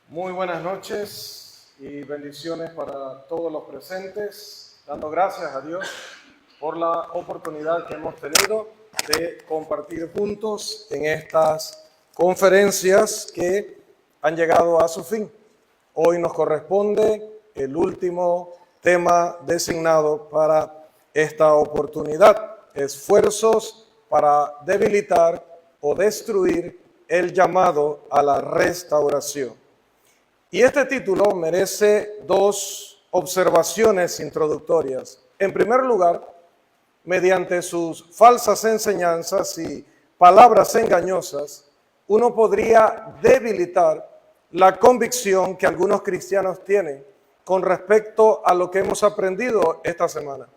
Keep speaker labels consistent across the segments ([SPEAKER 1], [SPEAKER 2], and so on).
[SPEAKER 1] Muy buenas noches y bendiciones para todos los presentes, dando gracias a Dios por la oportunidad que hemos tenido de compartir juntos en estas conferencias que han llegado a su fin. Hoy nos corresponde el último tema designado para esta oportunidad: esfuerzos para debilitar o destruir el llamado a la restauración. Y este título merece dos observaciones introductorias. En primer lugar, mediante sus falsas enseñanzas y palabras engañosas, uno podría debilitar la convicción que algunos cristianos tienen con respecto a lo que hemos aprendido esta semana,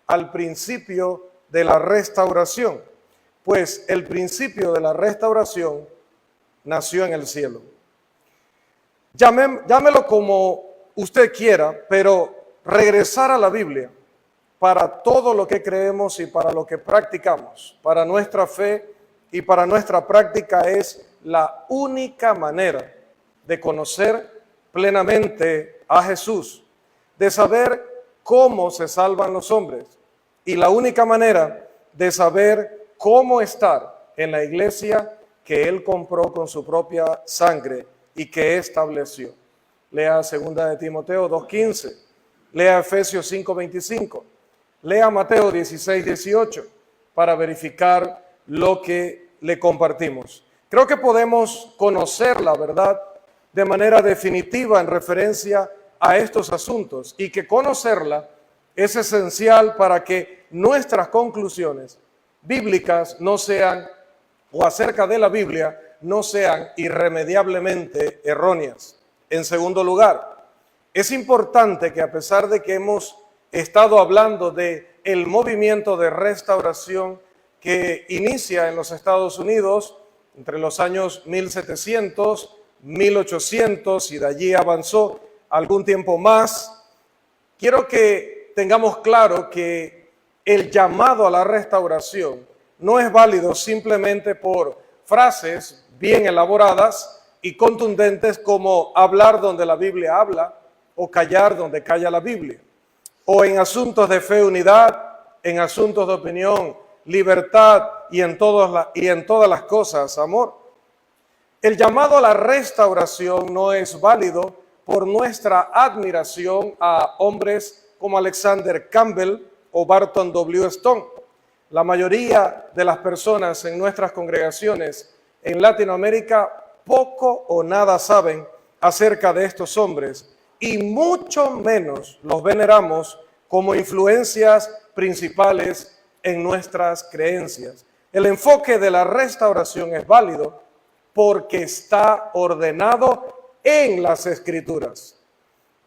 [SPEAKER 1] al principio de la restauración, pues el principio de la restauración nació en el cielo. Llámelo como usted quiera, pero regresar a la Biblia para todo lo que creemos y para lo que practicamos, para nuestra fe y para nuestra práctica, es la única manera de conocer plenamente a Jesús, de saber cómo se salvan los hombres y la única manera de saber cómo estar en la iglesia que Él compró con su propia sangre y que estableció. Lea 2 de Timoteo 2:15, lea Efesios 5:25, lea Mateo 16:18 para verificar lo que le compartimos. Creo que podemos conocer la verdad de manera definitiva en referencia a estos asuntos, y que conocerla es esencial para que nuestras conclusiones bíblicas no sean, o acerca de la Biblia, no sean irremediablemente erróneas. En segundo lugar, es importante que, a pesar de que hemos estado hablando de el movimiento de restauración que inicia en los Estados Unidos entre los años 1700, 1800 y de allí avanzó algún tiempo más, quiero que tengamos claro que el llamado a la restauración no es válido simplemente por frases bien elaboradas y contundentes como hablar donde la Biblia habla o callar donde calla la Biblia, o en asuntos de fe, unidad, en asuntos de opinión, libertad y en todas las cosas, amor. El llamado a la restauración no es válido por nuestra admiración a hombres como Alexander Campbell o Barton W. Stone. La mayoría de las personas en nuestras congregaciones en Latinoamérica poco o nada saben acerca de estos hombres, y mucho menos los veneramos como influencias principales en nuestras creencias. El enfoque de la restauración es válido porque está ordenado en las Escrituras.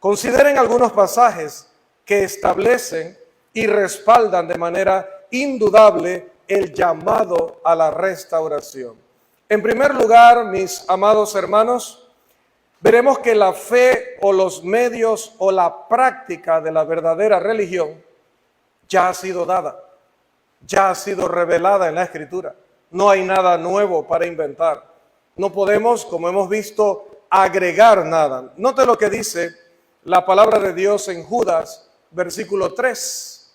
[SPEAKER 1] Consideren algunos pasajes que establecen y respaldan de manera indudable el llamado a la restauración. En primer lugar, mis amados hermanos, veremos que la fe o los medios o la práctica de la verdadera religión ya ha sido dada, ya ha sido revelada en la Escritura. No hay nada nuevo para inventar. No podemos, como hemos visto, agregar nada. Note lo que dice la palabra de Dios en Judas, versículo 3.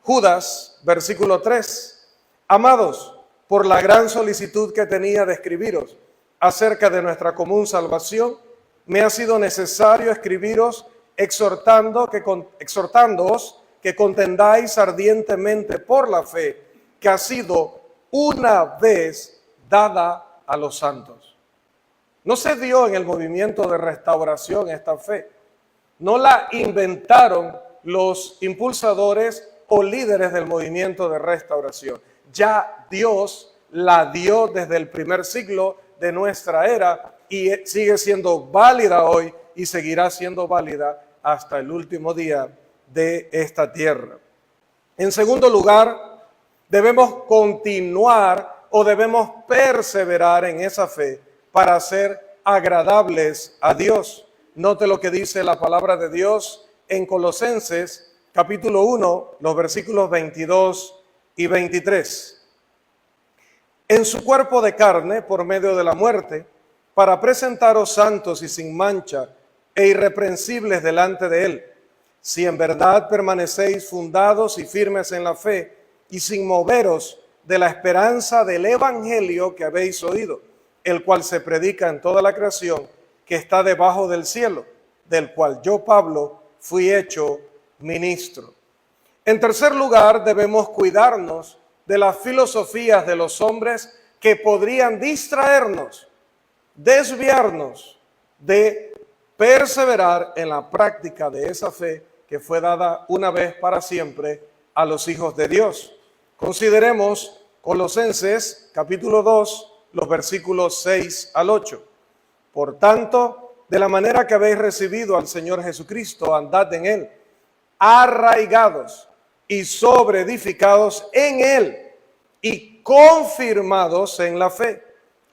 [SPEAKER 1] Judas, versículo 3. Amados, por la gran solicitud que tenía de escribiros acerca de nuestra común salvación, me ha sido necesario escribiros exhortándoos que contendáis ardientemente por la fe que ha sido una vez dada a los santos. No se dio en el movimiento de restauración esta fe. No la inventaron los impulsadores o líderes del movimiento de restauración. Ya Dios la dio desde el primer siglo de nuestra era y sigue siendo válida hoy y seguirá siendo válida hasta el último día de esta tierra. En segundo lugar, debemos continuar o debemos perseverar en esa fe para ser agradables a Dios. Note lo que dice la palabra de Dios en Colosenses capítulo 1, los versículos 22 y 23. En su cuerpo de carne, por medio de la muerte, para presentaros santos y sin mancha e irreprensibles delante de Él, si en verdad permanecéis fundados y firmes en la fe y sin moveros de la esperanza del evangelio que habéis oído, el cual se predica en toda la creación que está debajo del cielo, del cual yo, Pablo, fui hecho ministro. En tercer lugar, debemos cuidarnos de las filosofías de los hombres que podrían distraernos, desviarnos de perseverar en la práctica de esa fe que fue dada una vez para siempre a los hijos de Dios. Consideremos Colosenses capítulo 2, los versículos 6 al 8. Por tanto, de la manera que habéis recibido al Señor Jesucristo, andad en Él, arraigados y sobreedificados en Él y confirmados en la fe,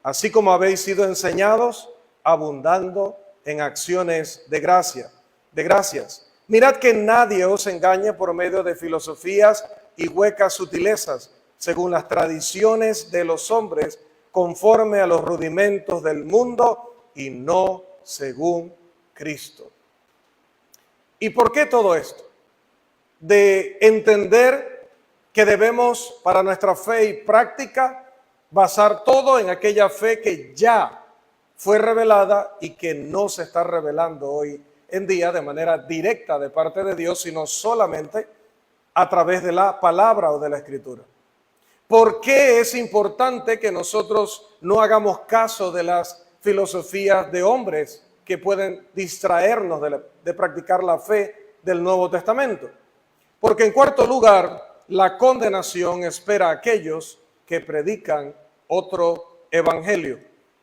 [SPEAKER 1] así como habéis sido enseñados, abundando en acciones de gracias. Mirad que nadie os engañe por medio de filosofías y huecas sutilezas, según las tradiciones de los hombres, conforme a los rudimentos del mundo y no según Cristo. ¿Y por qué todo esto? De entender que debemos, para nuestra fe y práctica, basar todo en aquella fe que ya fue revelada y que no se está revelando hoy en día de manera directa de parte de Dios, sino solamente a través de la palabra o de la escritura. ¿Por qué es importante que nosotros no hagamos caso de las filosofías de hombres que pueden distraernos de practicar la fe del Nuevo Testamento? Porque en cuarto lugar, la condenación espera a aquellos que predican otro evangelio.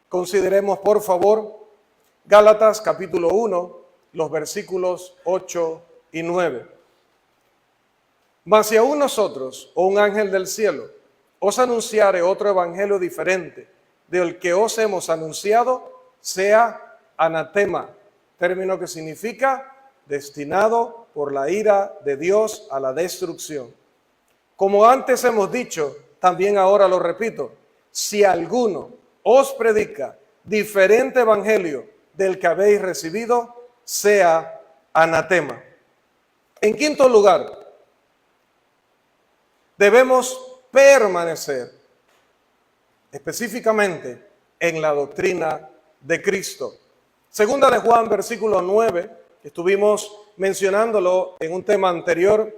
[SPEAKER 1] Consideremos, por favor, Gálatas capítulo 1, los versículos 8 y 9. Mas si aún nosotros, o un ángel del cielo, os anunciare otro evangelio diferente del que os hemos anunciado, sea anatema, término que significa destinado por la ira de Dios a la destrucción. Como antes hemos dicho, también ahora lo repito, si alguno os predica diferente evangelio del que habéis recibido, sea anatema. En quinto lugar, debemos permanecer específicamente en la doctrina de Cristo. Segunda de Juan, versículo 9, estuvimos mencionándolo en un tema anterior,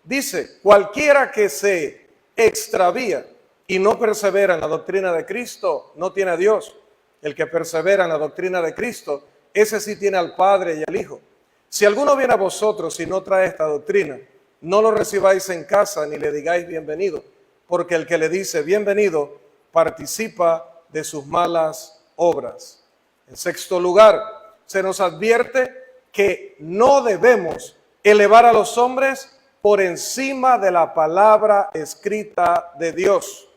[SPEAKER 1] dice: cualquiera que se extravía y no persevera en la doctrina de Cristo, no tiene a Dios. El que persevera en la doctrina de Cristo, ese sí tiene al Padre y al Hijo. Si alguno viene a vosotros y no trae esta doctrina, no lo recibáis en casa ni le digáis bienvenido, porque el que le dice bienvenido participa de sus malas obras. En sexto lugar, se nos advierte que no debemos elevar a los hombres por encima de la palabra escrita de Dios.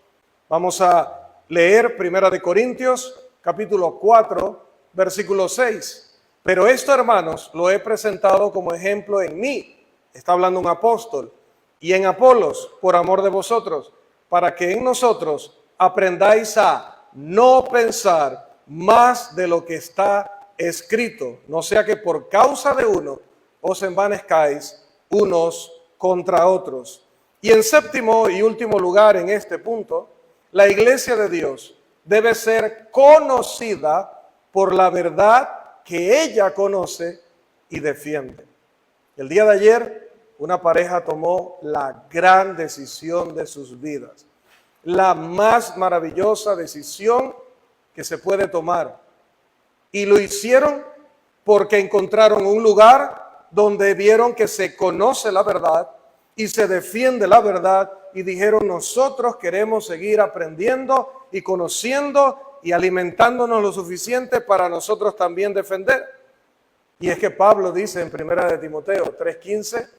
[SPEAKER 1] Vamos a leer 1 Corintios capítulo 4, versículo 6. Pero esto, hermanos, lo he presentado como ejemplo en mí, está hablando un apóstol, y en Apolos, por amor de vosotros, para que en nosotros aprendáis a no pensar más de lo que está escrito, no sea que por causa de uno os envanezcáis unos contra otros. Y en séptimo y último lugar en este punto, la iglesia de Dios debe ser conocida por la verdad que ella conoce y defiende. El día de ayer, una pareja tomó la gran decisión de sus vidas, la más maravillosa decisión que se puede tomar. Y lo hicieron porque encontraron un lugar donde vieron que se conoce la verdad y se defiende la verdad, y dijeron: nosotros queremos seguir aprendiendo y conociendo y alimentándonos lo suficiente para nosotros también defender. Y es que Pablo dice en 1 de Timoteo 3:15,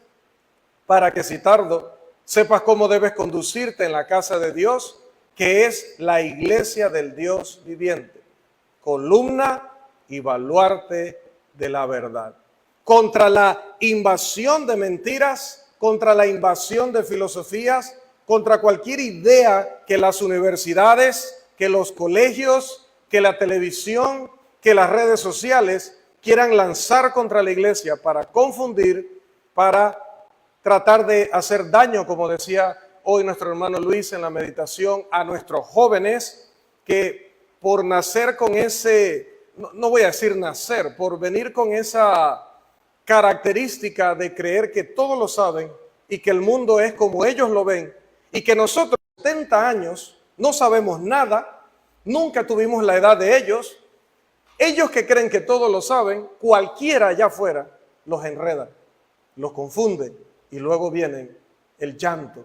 [SPEAKER 1] para que si tardo sepas cómo debes conducirte en la casa de Dios, que es la iglesia del Dios viviente, columna y baluarte de la verdad. Contra la invasión de mentiras, contra la invasión de filosofías, contra cualquier idea que las universidades, que los colegios, que la televisión, que las redes sociales quieran lanzar contra la iglesia para confundir, para tratar de hacer daño, como decía hoy nuestro hermano Luis en la meditación, a nuestros jóvenes que por nacer con ese, no voy a decir nacer, por venir con esa característica de creer que todos lo saben y que el mundo es como ellos lo ven y que nosotros 70 años no sabemos nada, nunca tuvimos la edad de ellos que creen que todos lo saben, cualquiera allá afuera los enreda, los confunde y luego viene el llanto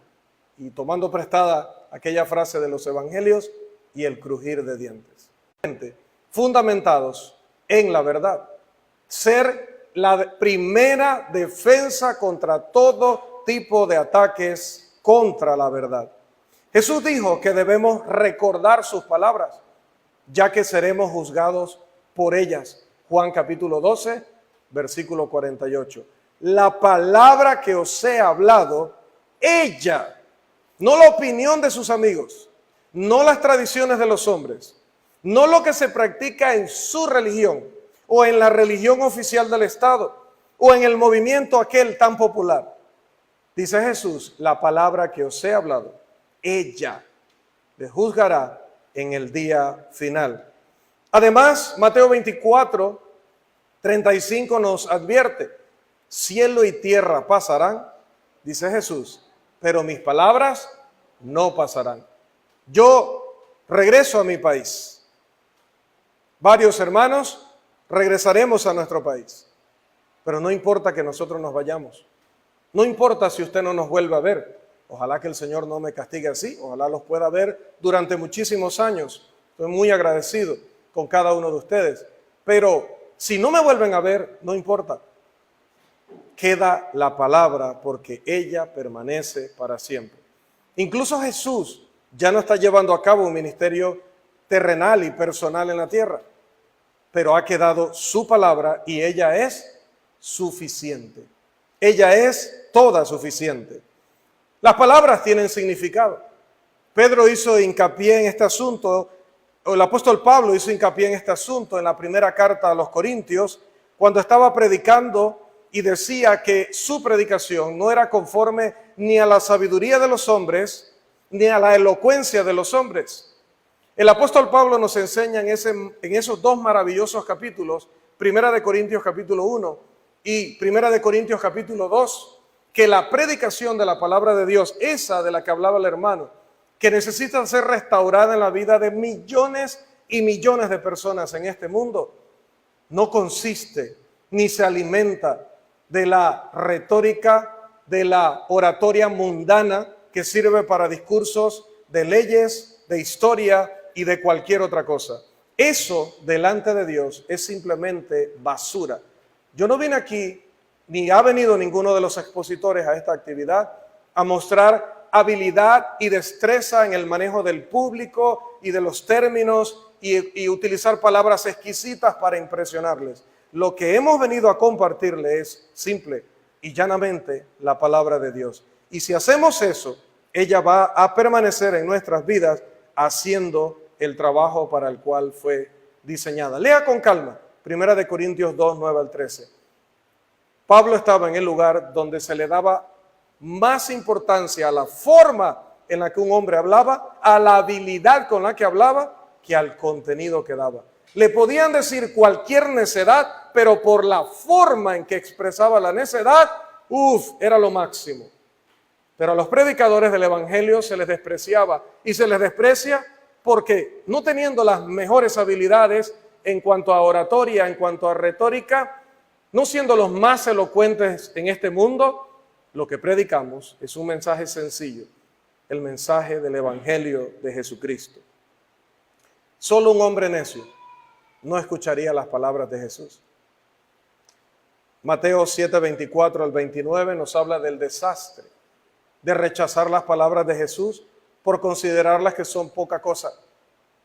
[SPEAKER 1] y tomando prestada aquella frase de los evangelios y el crujir de dientes. Fundamentados en la verdad, ser la primera defensa contra todo tipo de ataques contra la verdad. Jesús dijo que debemos recordar sus palabras, ya que seremos juzgados por ellas. Juan capítulo 12, versículo 48. La palabra que os he hablado, ella, no la opinión de sus amigos, no las tradiciones de los hombres, no lo que se practica en su religión o en la religión oficial del Estado o en el movimiento aquel tan popular. Dice Jesús, la palabra que os he hablado, ella les juzgará en el día final. Además, Mateo 24, 35 nos advierte, cielo y tierra pasarán, dice Jesús, pero mis palabras no pasarán. Yo regreso a mi país. Varios hermanos regresaremos a nuestro país, pero no importa que nosotros nos vayamos. No importa si usted no nos vuelve a ver. Ojalá que el Señor no me castigue así. Ojalá los pueda ver durante muchísimos años. Estoy muy agradecido con cada uno de ustedes. Pero si no me vuelven a ver, no importa. Queda la palabra porque ella permanece para siempre. Incluso Jesús ya no está llevando a cabo un ministerio terrenal y personal en la tierra, pero ha quedado su palabra y ella es suficiente. Ella es toda suficiente. Las palabras tienen significado. Pedro hizo hincapié en este asunto, o el apóstol Pablo hizo hincapié en este asunto en la primera carta a los Corintios, cuando estaba predicando y decía que su predicación no era conforme ni a la sabiduría de los hombres, ni a la elocuencia de los hombres. El apóstol Pablo nos enseña en esos dos maravillosos capítulos, Primera de Corintios capítulo 1 y Primera de Corintios capítulo 2, que la predicación de la palabra de Dios, esa de la que hablaba el hermano, que necesita ser restaurada en la vida de millones y millones de personas en este mundo, no consiste ni se alimenta de la retórica, de la oratoria mundana que sirve para discursos de leyes, de historia y de cualquier otra cosa. Eso delante de Dios es simplemente basura. Yo no vine aquí, ni ha venido ninguno de los expositores a esta actividad, a mostrar habilidad y destreza en el manejo del público y de los términos y utilizar palabras exquisitas para impresionarles. Lo que hemos venido a compartirles es simple y llanamente la palabra de Dios. Y si hacemos eso, ella va a permanecer en nuestras vidas haciendo el trabajo para el cual fue diseñada. Lea con calma, 1 Corintios 2, 9 al 13. Pablo estaba en el lugar donde se le daba más importancia a la forma en la que un hombre hablaba, a la habilidad con la que hablaba, que al contenido que daba. Le podían decir cualquier necedad, pero por la forma en que expresaba la necedad, era lo máximo. Pero a los predicadores del evangelio se les despreciaba y se les desprecia porque no teniendo las mejores habilidades en cuanto a oratoria, en cuanto a retórica, no siendo los más elocuentes en este mundo, lo que predicamos es un mensaje sencillo, el mensaje del evangelio de Jesucristo. Solo un hombre necio no escucharía las palabras de Jesús. Mateo 7, 24 al 29 nos habla del desastre de rechazar las palabras de Jesús por considerarlas que son poca cosa,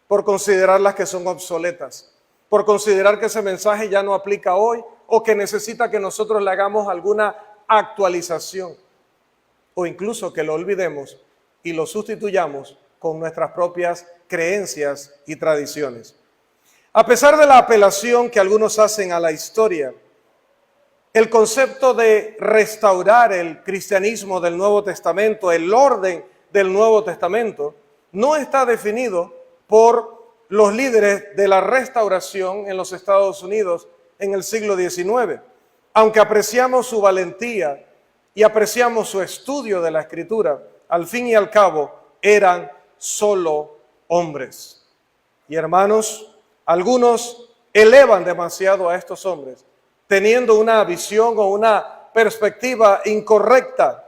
[SPEAKER 1] por considerarlas que son obsoletas, por considerar que ese mensaje ya no aplica hoy o que necesita que nosotros le hagamos alguna actualización o incluso que lo olvidemos y lo sustituyamos con nuestras propias creencias y tradiciones. A pesar de la apelación que algunos hacen a la historia, el concepto de restaurar el cristianismo del Nuevo Testamento, el orden del Nuevo Testamento, no está definido por los líderes de la restauración en los Estados Unidos en el siglo XIX. Aunque apreciamos su valentía y apreciamos su estudio de la Escritura, al fin y al cabo eran solo hombres. Y hermanos, algunos elevan demasiado a estos hombres, teniendo una visión o una perspectiva incorrecta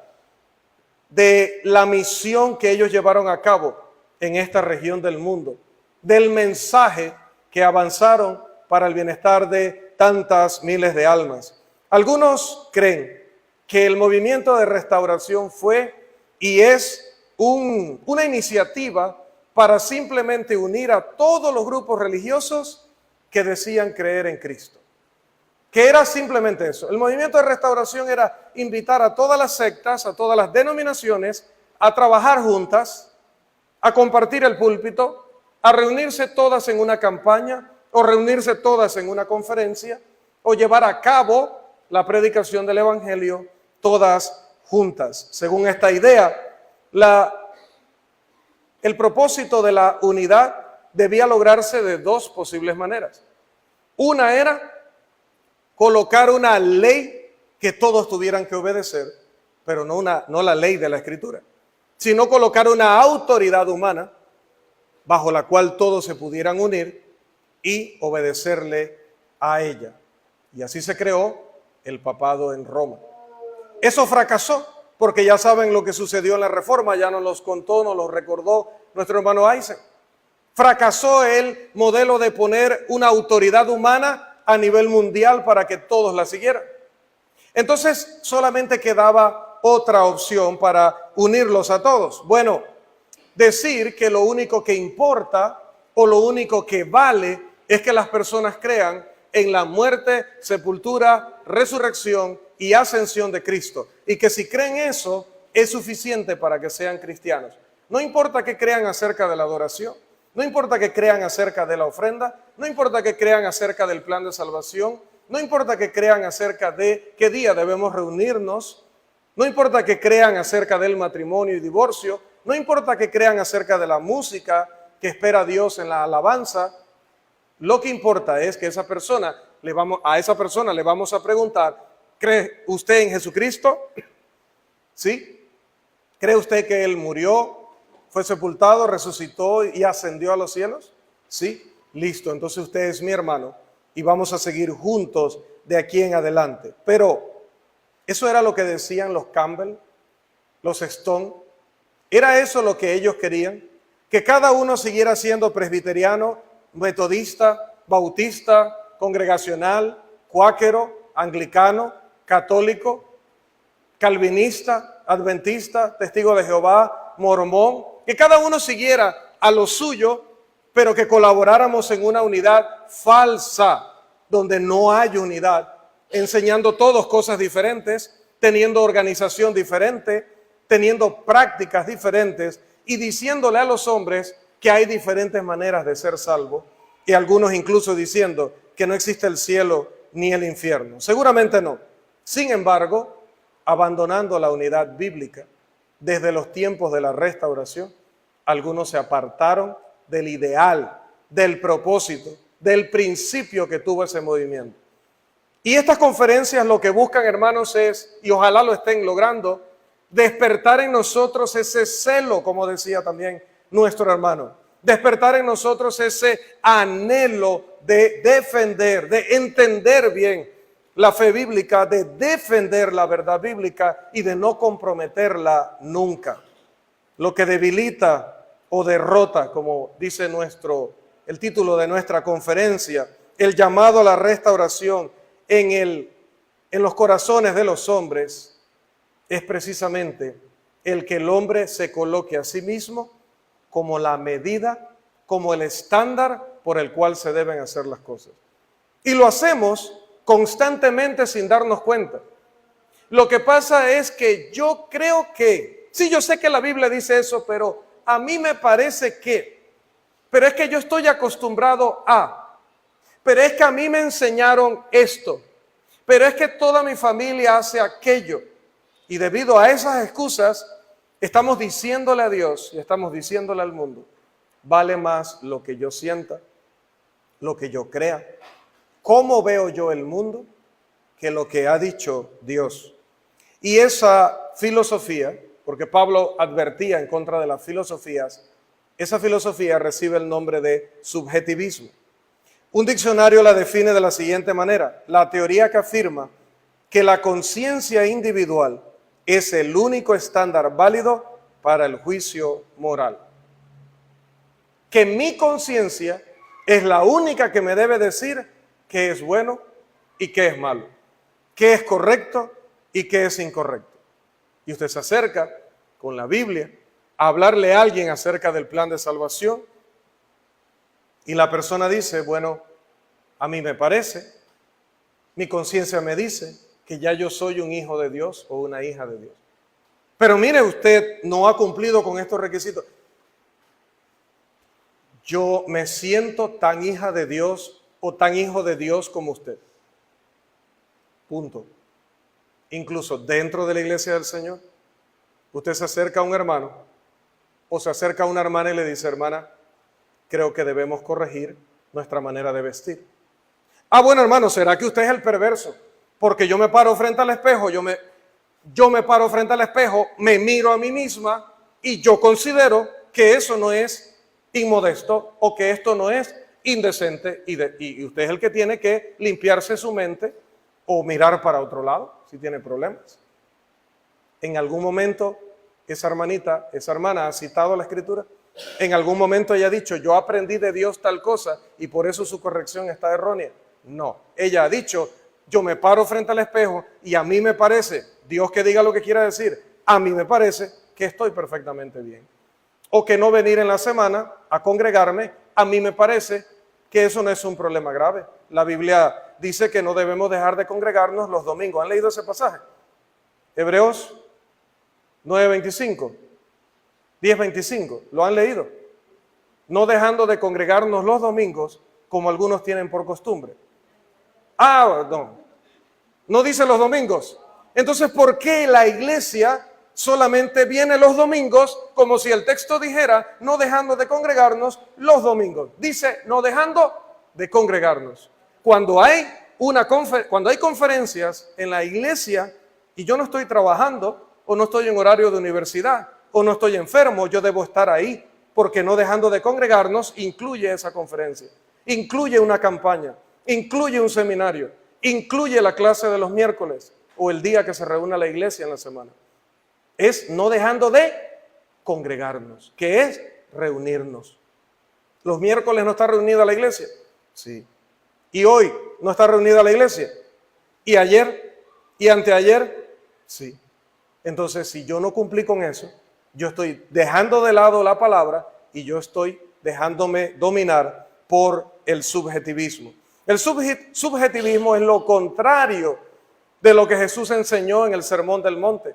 [SPEAKER 1] de la misión que ellos llevaron a cabo en esta región del mundo, del mensaje que avanzaron para el bienestar de tantas miles de almas. Algunos creen que el movimiento de restauración fue y es una iniciativa para simplemente unir a todos los grupos religiosos que decían creer en Cristo. Que era simplemente eso. El movimiento de restauración era invitar a todas las sectas, a todas las denominaciones, a trabajar juntas, a compartir el púlpito, a reunirse todas en una campaña o reunirse todas en una conferencia o llevar a cabo la predicación del Evangelio todas juntas. Según esta idea, el propósito de la unidad debía lograrse de dos posibles maneras. Una era colocar una ley que todos tuvieran que obedecer, pero no la ley de la Escritura, sino colocar una autoridad humana bajo la cual todos se pudieran unir y obedecerle a ella. Y así se creó el papado en Roma. Eso fracasó, porque ya saben lo que sucedió en la Reforma, ya nos los contó, nos lo recordó nuestro hermano Isaac. Fracasó el modelo de poner una autoridad humana a nivel mundial para que todos la siguieran. Entonces solamente quedaba otra opción para unirlos a todos. Bueno, decir que lo único que importa o lo único que vale es que las personas crean en la muerte, sepultura, resurrección y ascensión de Cristo. Y que si creen eso, es suficiente para que sean cristianos. No importa que crean acerca de la adoración, no importa que crean acerca de la ofrenda, no importa que crean acerca del plan de salvación, no importa que crean acerca de qué día debemos reunirnos, no importa que crean acerca del matrimonio y divorcio, no importa que crean acerca de la música que espera Dios en la alabanza. Lo que importa es que a esa persona le vamos a preguntar: ¿cree usted en Jesucristo? ¿Sí? ¿Cree usted que Él murió, fue sepultado, resucitó y ascendió a los cielos? Sí, listo, entonces usted es mi hermano y vamos a seguir juntos de aquí en adelante. Pero eso era lo que decían los Campbell, los Stone. ¿Era eso lo que ellos querían? Que cada uno siguiera siendo presbiteriano, metodista, bautista, congregacional, cuáquero, anglicano, católico, calvinista, adventista, testigo de Jehová, mormón, que cada uno siguiera a lo suyo, pero que colaboráramos en una unidad falsa, donde no hay unidad, enseñando todos cosas diferentes, teniendo organización diferente, teniendo prácticas diferentes y diciéndole a los hombres que hay diferentes maneras de ser salvo, y algunos incluso diciendo que no existe el cielo ni el infierno. Seguramente no. Sin embargo, abandonando la unidad bíblica desde los tiempos de la restauración, algunos se apartaron del ideal, del propósito, del principio que tuvo ese movimiento. Y estas conferencias lo que buscan, hermanos, es, y ojalá lo estén logrando, despertar en nosotros ese celo, como decía también nuestro hermano, despertar en nosotros ese anhelo de defender, de entender bien la fe bíblica, de defender la verdad bíblica y de no comprometerla nunca. Lo que debilita o derrota, como dice el título de nuestra conferencia, el llamado a la restauración en los corazones de los hombres, es precisamente el que el hombre se coloque a sí mismo como la medida, como el estándar por el cual se deben hacer las cosas. Y lo hacemos constantemente sin darnos cuenta. Lo que pasa es que yo creo que, sí, yo sé que la Biblia dice eso, pero a mí me parece que, pero es que yo estoy acostumbrado a, pero es que a mí me enseñaron esto, pero es que toda mi familia hace aquello. Y debido a esas excusas, estamos diciéndole a Dios y estamos diciéndole al mundo, vale más lo que yo sienta, lo que yo crea, cómo veo yo el mundo, que lo que ha dicho Dios. Y esa filosofía, porque Pablo advertía en contra de las filosofías, esa filosofía recibe el nombre de subjetivismo. Un diccionario la define de la siguiente manera: la teoría que afirma que la conciencia individual es el único estándar válido para el juicio moral. Que mi conciencia es la única que me debe decir qué es bueno y qué es malo, qué es correcto y qué es incorrecto. Y usted se acerca con la Biblia a hablarle a alguien acerca del plan de salvación y la persona dice, bueno, a mí me parece, mi conciencia me dice que ya yo soy un hijo de Dios o una hija de Dios. Pero mire, usted no ha cumplido con estos requisitos. Yo me siento tan hija de Dios o tan hijo de Dios como usted. Punto. Incluso dentro de la iglesia del Señor, usted se acerca a un hermano o se acerca a una hermana y le dice, hermana, creo que debemos corregir nuestra manera de vestir. Ah, bueno, hermano, ¿será que usted es el perverso? Porque yo me paro frente al espejo, yo me paro frente al espejo, me miro a mí misma y yo considero que eso no es inmodesto o que esto no es indecente y usted es el que tiene que limpiarse su mente o mirar para otro lado si tiene problemas. En algún momento esa hermana ha citado la Escritura. En algún momento ella ha dicho, yo aprendí de Dios tal cosa y por eso su corrección está errónea. No, ella ha dicho, yo me paro frente al espejo y a mí me parece, Dios que diga lo que quiera decir, a mí me parece que estoy perfectamente bien. O que no venir en la semana a congregarme, a mí me parece que eso no es un problema grave. La Biblia dice que no debemos dejar de congregarnos los domingos. ¿Han leído ese pasaje? Hebreos 9:25, 10:25, ¿lo han leído? No dejando de congregarnos los domingos como algunos tienen por costumbre. Ah, no dice los domingos. Entonces, ¿por qué la iglesia solamente viene los domingos como si el texto dijera no dejando de congregarnos los domingos? Dice no dejando de congregarnos. Cuando hay conferencias en la iglesia y yo no estoy trabajando o no estoy en horario de universidad o no estoy enfermo, yo debo estar ahí porque no dejando de congregarnos incluye esa conferencia, incluye una campaña, incluye un seminario, incluye la clase de los miércoles o el día que se reúne la iglesia en la semana. Es no dejando de congregarnos, que es reunirnos. ¿Los miércoles no está reunida la iglesia? Sí. ¿Y hoy no está reunida la iglesia? ¿Y ayer? ¿Y anteayer? Sí. Entonces, si yo no cumplí con eso, yo estoy dejando de lado la palabra y yo estoy dejándome dominar por el subjetivismo. El subjetivismo es lo contrario de lo que Jesús enseñó en el Sermón del Monte.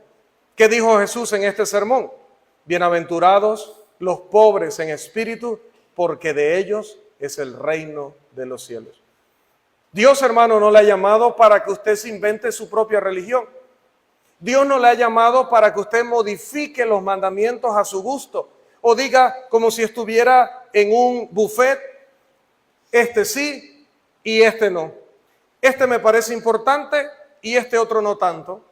[SPEAKER 1] ¿Qué dijo Jesús en este sermón? Bienaventurados los pobres en espíritu, porque de ellos es el reino de los cielos. Dios, hermano, no le ha llamado para que usted se invente su propia religión. Dios no le ha llamado para que usted modifique los mandamientos a su gusto o diga como si estuviera en un buffet, este sí y este no. Este me parece importante y este otro no tanto.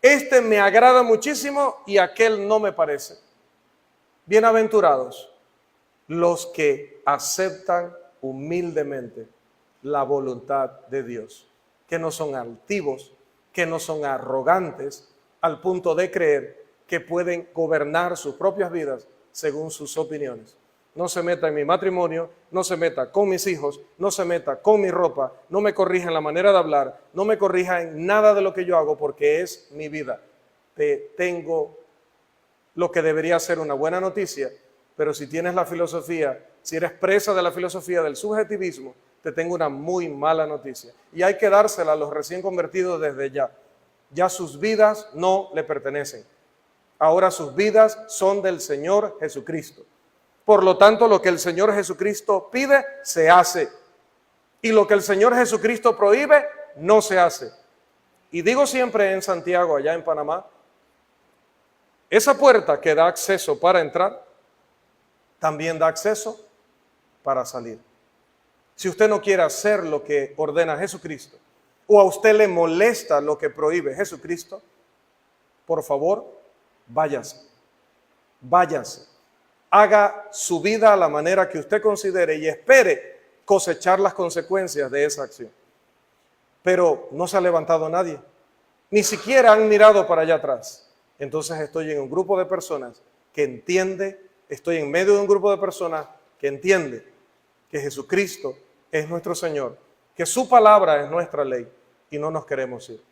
[SPEAKER 1] Este me agrada muchísimo y aquel no me parece. Bienaventurados los que aceptan humildemente la voluntad de Dios, que no son altivos, que no son arrogantes al punto de creer que pueden gobernar sus propias vidas según sus opiniones. No se meta en mi matrimonio, no se meta con mis hijos, no se meta con mi ropa, no me corrija en la manera de hablar, no me corrija en nada de lo que yo hago porque es mi vida. Tengo lo que debería ser una buena noticia, pero si tienes la filosofía, si eres presa de la filosofía del subjetivismo, te tengo una muy mala noticia. Y hay que dársela a los recién convertidos desde ya. Ya sus vidas no le pertenecen. Ahora sus vidas son del Señor Jesucristo. Por lo tanto, lo que el Señor Jesucristo pide, se hace. y lo que el Señor Jesucristo prohíbe no se hace. Y digo siempre en Santiago, allá en Panamá, esa puerta que da acceso para entrar, también da acceso para salir. Si usted no quiere hacer lo que ordena Jesucristo, o a usted le molesta lo que prohíbe Jesucristo, por favor, váyase. Váyase. Haga su vida a la manera que usted considere y espere cosechar las consecuencias de esa acción. Pero no se ha levantado nadie. Ni siquiera han mirado para allá atrás. Entonces estoy en un grupo de personas que entiende, estoy en medio de un grupo de personas que entiende que Jesucristo es nuestro Señor, que su palabra es nuestra ley y no nos queremos ir.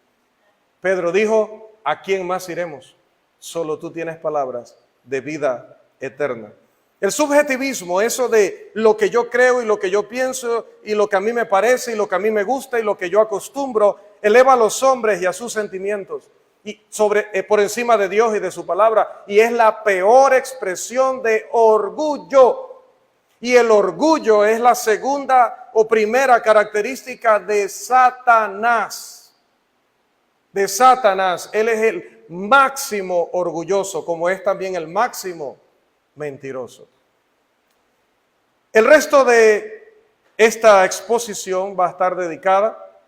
[SPEAKER 1] Pedro dijo, ¿a quién más iremos? Solo tú tienes palabras de vida eterna. El subjetivismo, eso de lo que yo creo y lo que yo pienso y lo que a mí me parece y lo que a mí me gusta y lo que yo acostumbro, eleva a los hombres y a sus sentimientos y por encima de Dios y de su palabra, y es la peor expresión de orgullo. Y el orgullo es la segunda o primera característica de Satanás. De Satanás. Él es el máximo orgulloso, como es también el máximo mentiroso. El resto de esta exposición va a estar dedicada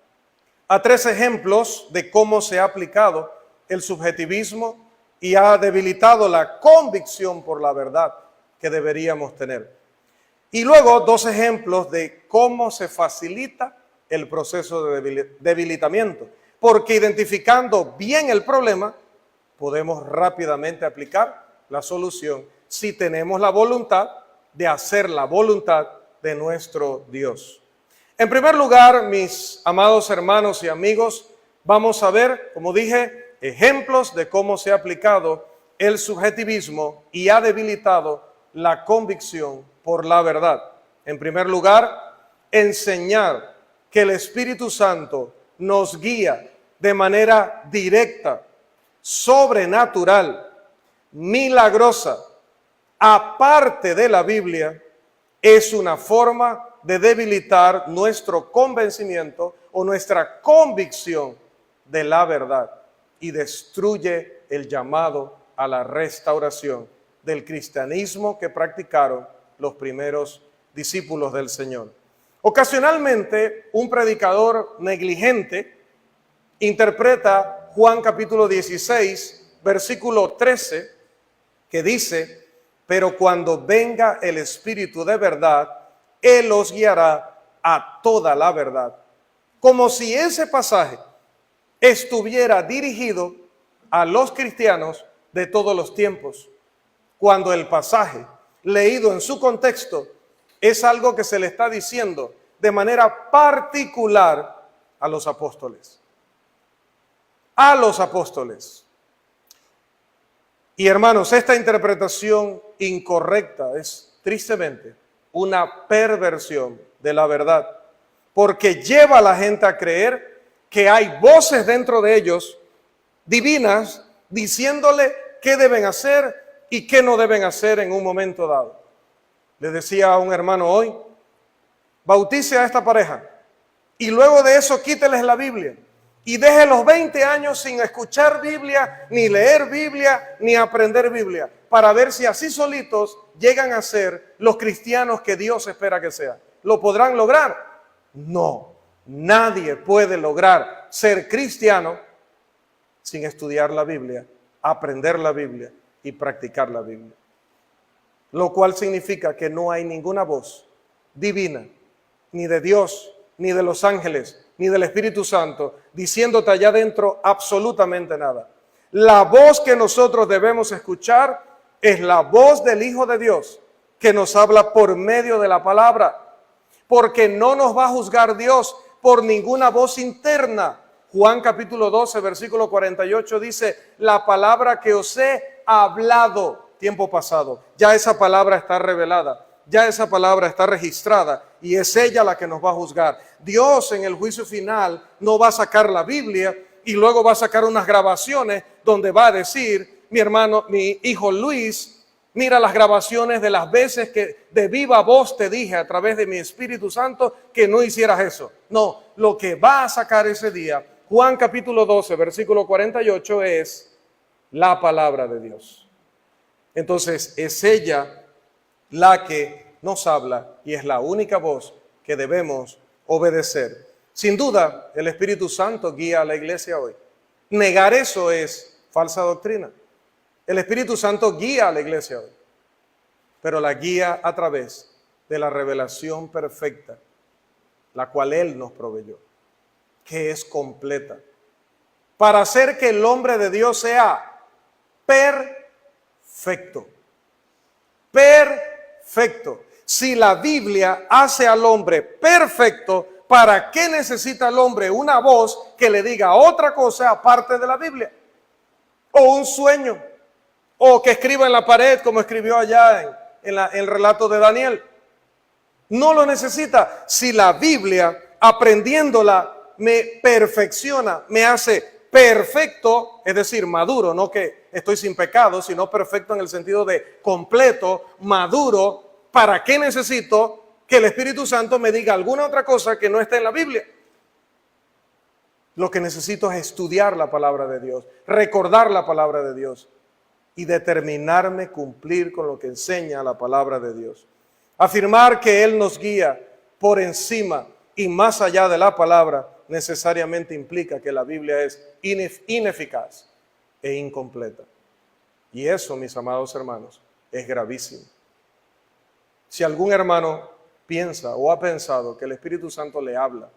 [SPEAKER 1] a 3 ejemplos de cómo se ha aplicado el subjetivismo y ha debilitado la convicción por la verdad que deberíamos tener. Y luego 2 ejemplos de cómo se facilita el proceso de debilitamiento, porque identificando bien el problema, podemos rápidamente aplicar la solución si tenemos la voluntad de hacer la voluntad de nuestro Dios. En primer lugar, mis amados hermanos y amigos, vamos a ver, como dije, ejemplos de cómo se ha aplicado el subjetivismo y ha debilitado la convicción por la verdad. En primer lugar, enseñar que el Espíritu Santo nos guía de manera directa, sobrenatural, milagrosa, aparte de la Biblia, es una forma de debilitar nuestro convencimiento o nuestra convicción de la verdad y destruye el llamado a la restauración del cristianismo que practicaron los primeros discípulos del Señor. Ocasionalmente, un predicador negligente interpreta Juan capítulo 16, versículo 13, que dice, pero cuando venga el Espíritu de verdad, Él os guiará a toda la verdad. Como si ese pasaje estuviera dirigido a los cristianos de todos los tiempos, cuando el pasaje, leído en su contexto, es algo que se le está diciendo de manera particular a los apóstoles. A los apóstoles. Y hermanos, esta interpretación incorrecta es tristemente una perversión de la verdad, porque lleva a la gente a creer que hay voces dentro de ellos divinas diciéndole qué deben hacer y qué no deben hacer en un momento dado. Le decía a un hermano hoy, bautice a esta pareja y luego de eso quíteles la Biblia y deje los 20 años sin escuchar Biblia, ni leer Biblia, ni aprender Biblia, para ver si así solitos llegan a ser los cristianos que Dios espera que sean. ¿Lo podrán lograr? No, nadie puede lograr ser cristiano sin estudiar la Biblia, aprender la Biblia y practicar la Biblia. Lo cual significa que no hay ninguna voz divina, ni de Dios, ni de los ángeles, ni del Espíritu Santo, diciéndote allá adentro absolutamente nada. La voz que nosotros debemos escuchar es la voz del Hijo de Dios, que nos habla por medio de la palabra, porque no nos va a juzgar Dios por ninguna voz interna. Juan capítulo 12, versículo 48 dice, la palabra que os he hablado, tiempo pasado, ya esa palabra está revelada. Ya esa palabra está registrada y es ella la que nos va a juzgar. Dios en el juicio final no va a sacar la Biblia y luego va a sacar unas grabaciones donde va a decir, mi hermano, mi hijo Luis Mira las grabaciones de las veces que de viva voz te dije a través de mi Espíritu Santo que no hicieras eso. No, lo que va a sacar ese día, Juan capítulo 12, versículo 48, es la palabra de Dios. Entonces es ella la que nos habla y es la única voz que debemos obedecer. Sin duda, el Espíritu Santo guía a la iglesia hoy. Negar eso es falsa doctrina. El Espíritu Santo guía a la iglesia hoy, pero la guía a través de la revelación perfecta, la cual Él nos proveyó, que es completa, para hacer que el hombre de Dios sea perfecto. Perfecto. Si la Biblia hace al hombre perfecto, ¿para qué necesita el hombre una voz que le diga otra cosa aparte de la Biblia? O un sueño, o que escriba en la pared como escribió allá en el relato de Daniel. No lo necesita. Si la Biblia, aprendiéndola, me perfecciona, me hace perfecto, es decir, maduro, no que estoy sin pecado, sino perfecto en el sentido de completo, maduro. ¿Para qué necesito que el Espíritu Santo me diga alguna otra cosa que no esté en la Biblia? Lo que necesito es estudiar la palabra de Dios, recordar la palabra de Dios y determinarme cumplir con lo que enseña la palabra de Dios. Afirmar que Él nos guía por encima y más allá de la palabra necesariamente implica que la Biblia es ineficaz e incompleta. Y eso, mis amados hermanos, es gravísimo. Si algún hermano piensa o ha pensado que el Espíritu Santo le habla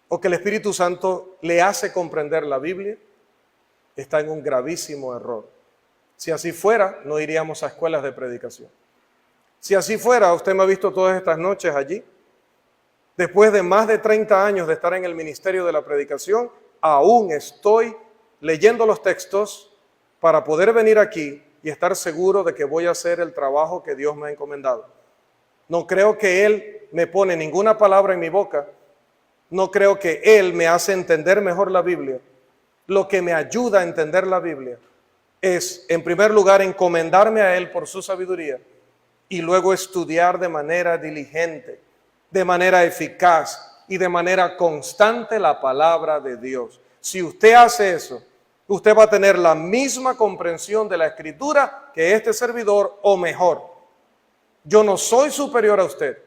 [SPEAKER 1] o que el Espíritu Santo le hace comprender la Biblia, está en un gravísimo error. Si así fuera, no iríamos a escuelas de predicación. Si así fuera, usted me ha visto todas estas noches allí. Después de más de 30 años de estar en el ministerio de la predicación, aún estoy leyendo los textos para poder venir aquí y estar seguro de que voy a hacer el trabajo que Dios me ha encomendado. No creo que Él me pone ninguna palabra en mi boca. No creo que Él me hace entender mejor la Biblia. Lo que me ayuda a entender la Biblia es, en primer lugar, encomendarme a Él por su sabiduría y luego estudiar de manera diligente, de manera eficaz y de manera constante la palabra de Dios. Si usted hace eso, usted va a tener la misma comprensión de la Escritura que este servidor o mejor. Yo no soy superior a usted.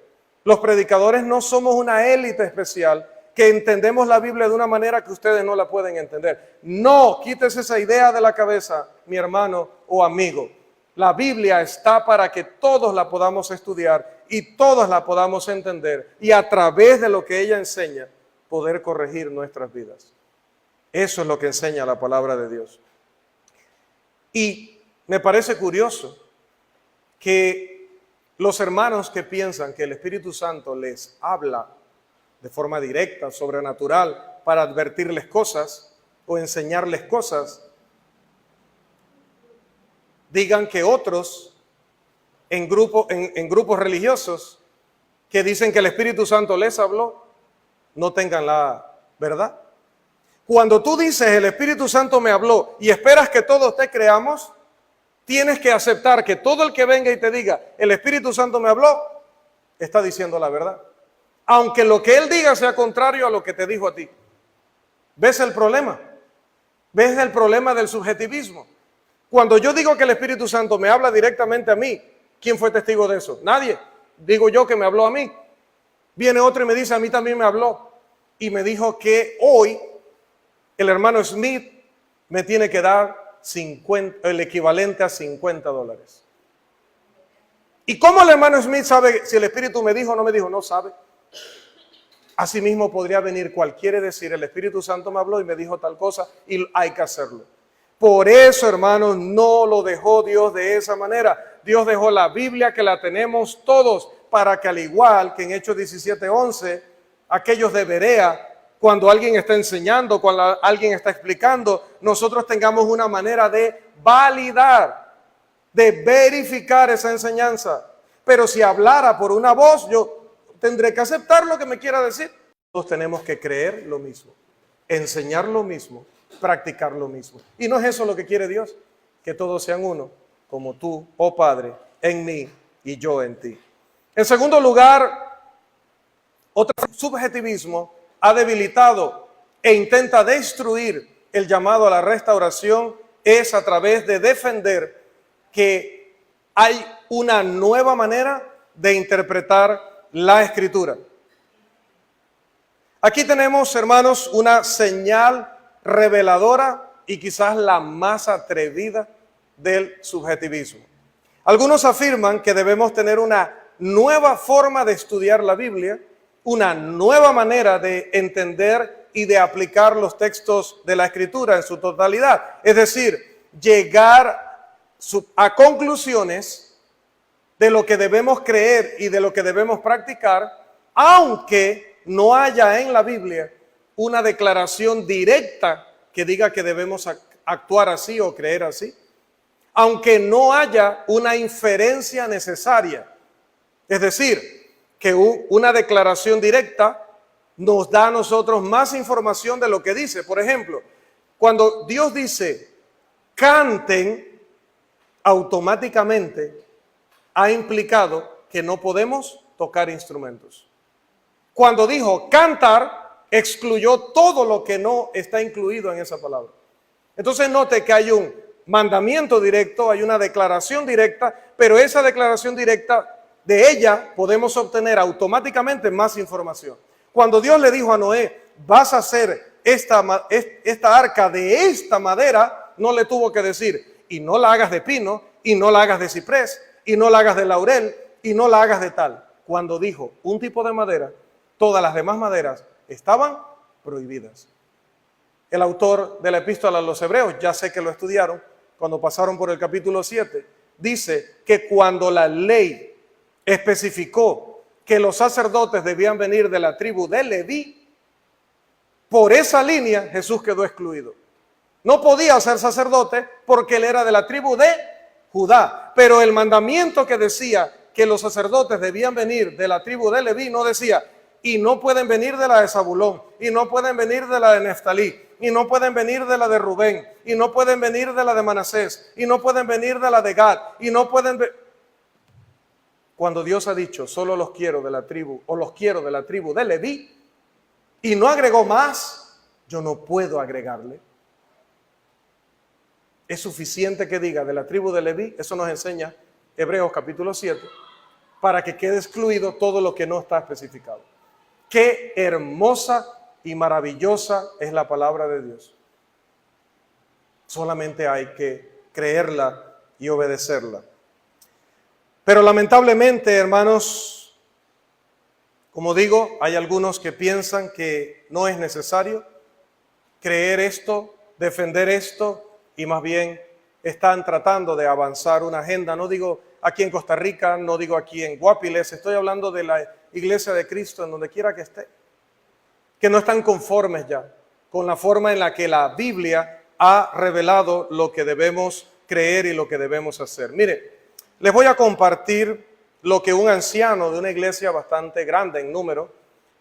[SPEAKER 1] Los predicadores no somos una élite especial que entendemos la Biblia de una manera que ustedes no la pueden entender. No, quítese esa idea de la cabeza, mi hermano o amigo. La Biblia está para que todos la podamos estudiar y todos la podamos entender y a través de lo que ella enseña, poder corregir nuestras vidas. Eso es lo que enseña la palabra de Dios. Y me parece curioso que los hermanos que piensan que el Espíritu Santo les habla de forma directa, sobrenatural, para advertirles cosas o enseñarles cosas, digan que otros en grupos religiosos que dicen que el Espíritu Santo les habló, no tengan la verdad. Cuando tú dices el Espíritu Santo me habló y esperas que todos te creamos, tienes que aceptar que todo el que venga y te diga el Espíritu Santo me habló, está diciendo la verdad. Aunque lo que él diga sea contrario a lo que te dijo a ti. ¿Ves el problema? ¿Ves el problema del subjetivismo? Cuando yo digo que el Espíritu Santo me habla directamente a mí, ¿quién fue testigo de eso? Nadie. Digo yo que me habló a mí. Viene otro y me dice, a mí también me habló. Y me dijo que hoy el hermano Smith me tiene que dar el equivalente a $50. ¿Y cómo el hermano Smith sabe si el Espíritu me dijo o no me dijo? No sabe. Asimismo podría venir cualquiera y decir, el Espíritu Santo me habló y me dijo tal cosa y hay que hacerlo. Por eso, hermanos, no lo dejó Dios de esa manera. Dios dejó la Biblia que la tenemos todos para que al igual que en Hechos 17:11, aquellos de Berea, cuando alguien está enseñando, cuando alguien está explicando, nosotros tengamos una manera de validar, de verificar esa enseñanza. Pero si hablara por una voz, yo tendré que aceptar lo que me quiera decir. Todos tenemos que creer lo mismo, enseñar lo mismo, practicar lo mismo. Y no es eso lo que quiere Dios, que todos sean uno, como tú, oh Padre, en mí y yo en ti. En segundo lugar, otro subjetivismo ha debilitado e intenta destruir el llamado a la restauración es a través de defender que hay una nueva manera de interpretar la Escritura. Aquí tenemos, hermanos, una señal reveladora y quizás la más atrevida del subjetivismo. Algunos afirman que debemos tener una nueva forma de estudiar la Biblia, una nueva manera de entender y de aplicar los textos de la Escritura en su totalidad. Es decir, llegar a conclusiones de lo que debemos creer y de lo que debemos practicar, aunque no haya en la Biblia una declaración directa que diga que debemos actuar así o creer así, aunque no haya una inferencia necesaria. Es decir, que una declaración directa nos da a nosotros más información de lo que dice. Por ejemplo, cuando Dios dice, canten, automáticamente ha implicado que no podemos tocar instrumentos. Cuando dijo cantar, excluyó todo lo que no está incluido en esa palabra. Entonces note que hay un mandamiento directo, hay una declaración directa, pero esa declaración directa, de ella podemos obtener automáticamente más información. Cuando Dios le dijo a Noé, vas a hacer esta arca de esta madera, no le tuvo que decir, y no la hagas de pino, y no la hagas de ciprés, y no la hagas de laurel, y no la hagas de tal. Cuando dijo un tipo de madera, todas las demás maderas estaban prohibidas. El autor de la epístola a los Hebreos, ya sé que lo estudiaron, cuando pasaron por el capítulo 7, dice que cuando la ley especificó que los sacerdotes debían venir de la tribu de Leví, por esa línea Jesús quedó excluido. No podía ser sacerdote porque él era de la tribu de Judá, pero el mandamiento que decía que los sacerdotes debían venir de la tribu de Leví no decía, y no pueden venir de la de Zabulón, y no pueden venir de la de Neftalí, y no pueden venir de la de Rubén, y no pueden venir de la de Manasés, y no pueden venir de la de Gad, y no pueden Cuando Dios ha dicho, solo los quiero de la tribu, o los quiero de la tribu de Leví, y no agregó más, yo no puedo agregarle. Es suficiente que diga de la tribu de Leví, eso nos enseña Hebreos capítulo 7, para que quede excluido todo lo que no está especificado. Qué hermosa y maravillosa es la palabra de Dios. Solamente hay que creerla y obedecerla. Pero lamentablemente, hermanos, como digo, hay algunos que piensan que no es necesario creer esto, defender esto, y más bien están tratando de avanzar una agenda. No digo aquí en Costa Rica, no digo aquí en Guapiles, estoy hablando de la Iglesia de Cristo en donde quiera que esté, que no están conformes ya con la forma en la que la Biblia ha revelado lo que debemos creer y lo que debemos hacer. Mire, les voy a compartir lo que un anciano de una iglesia bastante grande en número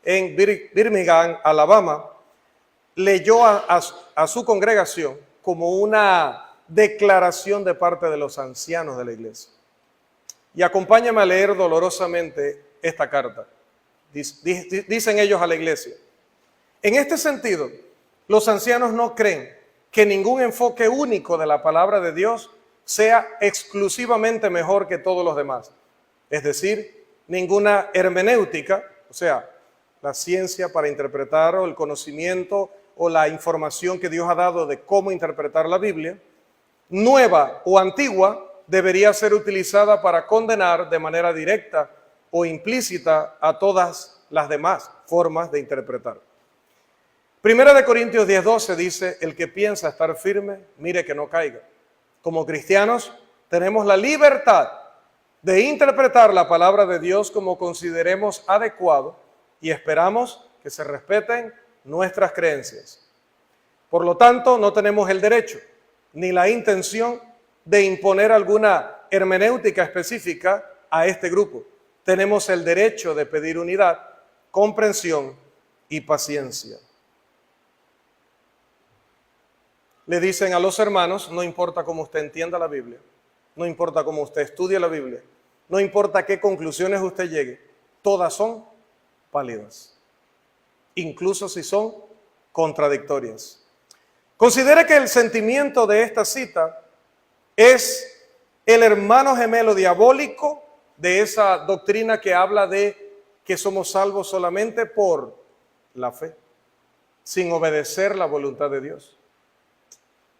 [SPEAKER 1] en Birmingham, Alabama, leyó a su congregación como una declaración de parte de los ancianos de la iglesia. Y acompáñame a leer dolorosamente esta carta. Dicen ellos a la iglesia: en este sentido, los ancianos no creen que ningún enfoque único de la palabra de Dios sea exclusivamente mejor que todos los demás. Es decir, ninguna hermenéutica, o sea, la ciencia para interpretar o el conocimiento o la información que Dios ha dado de cómo interpretar la Biblia, nueva o antigua, debería ser utilizada para condenar de manera directa o implícita a todas las demás formas de interpretar. Primera de Corintios 10:12 dice, el que piensa estar firme, mire que no caiga. Como cristianos tenemos la libertad de interpretar la palabra de Dios como consideremos adecuado y esperamos que se respeten nuestras creencias. Por lo tanto, no tenemos el derecho ni la intención de imponer alguna hermenéutica específica a este grupo. Tenemos el derecho de pedir unidad, comprensión y paciencia. Le dicen a los hermanos, no importa cómo usted entienda la Biblia, no importa cómo usted estudie la Biblia, no importa a qué conclusiones usted llegue, todas son válidas, incluso si son contradictorias. Considere que el sentimiento de esta cita es el hermano gemelo diabólico de esa doctrina que habla de que somos salvos solamente por la fe, sin obedecer la voluntad de Dios.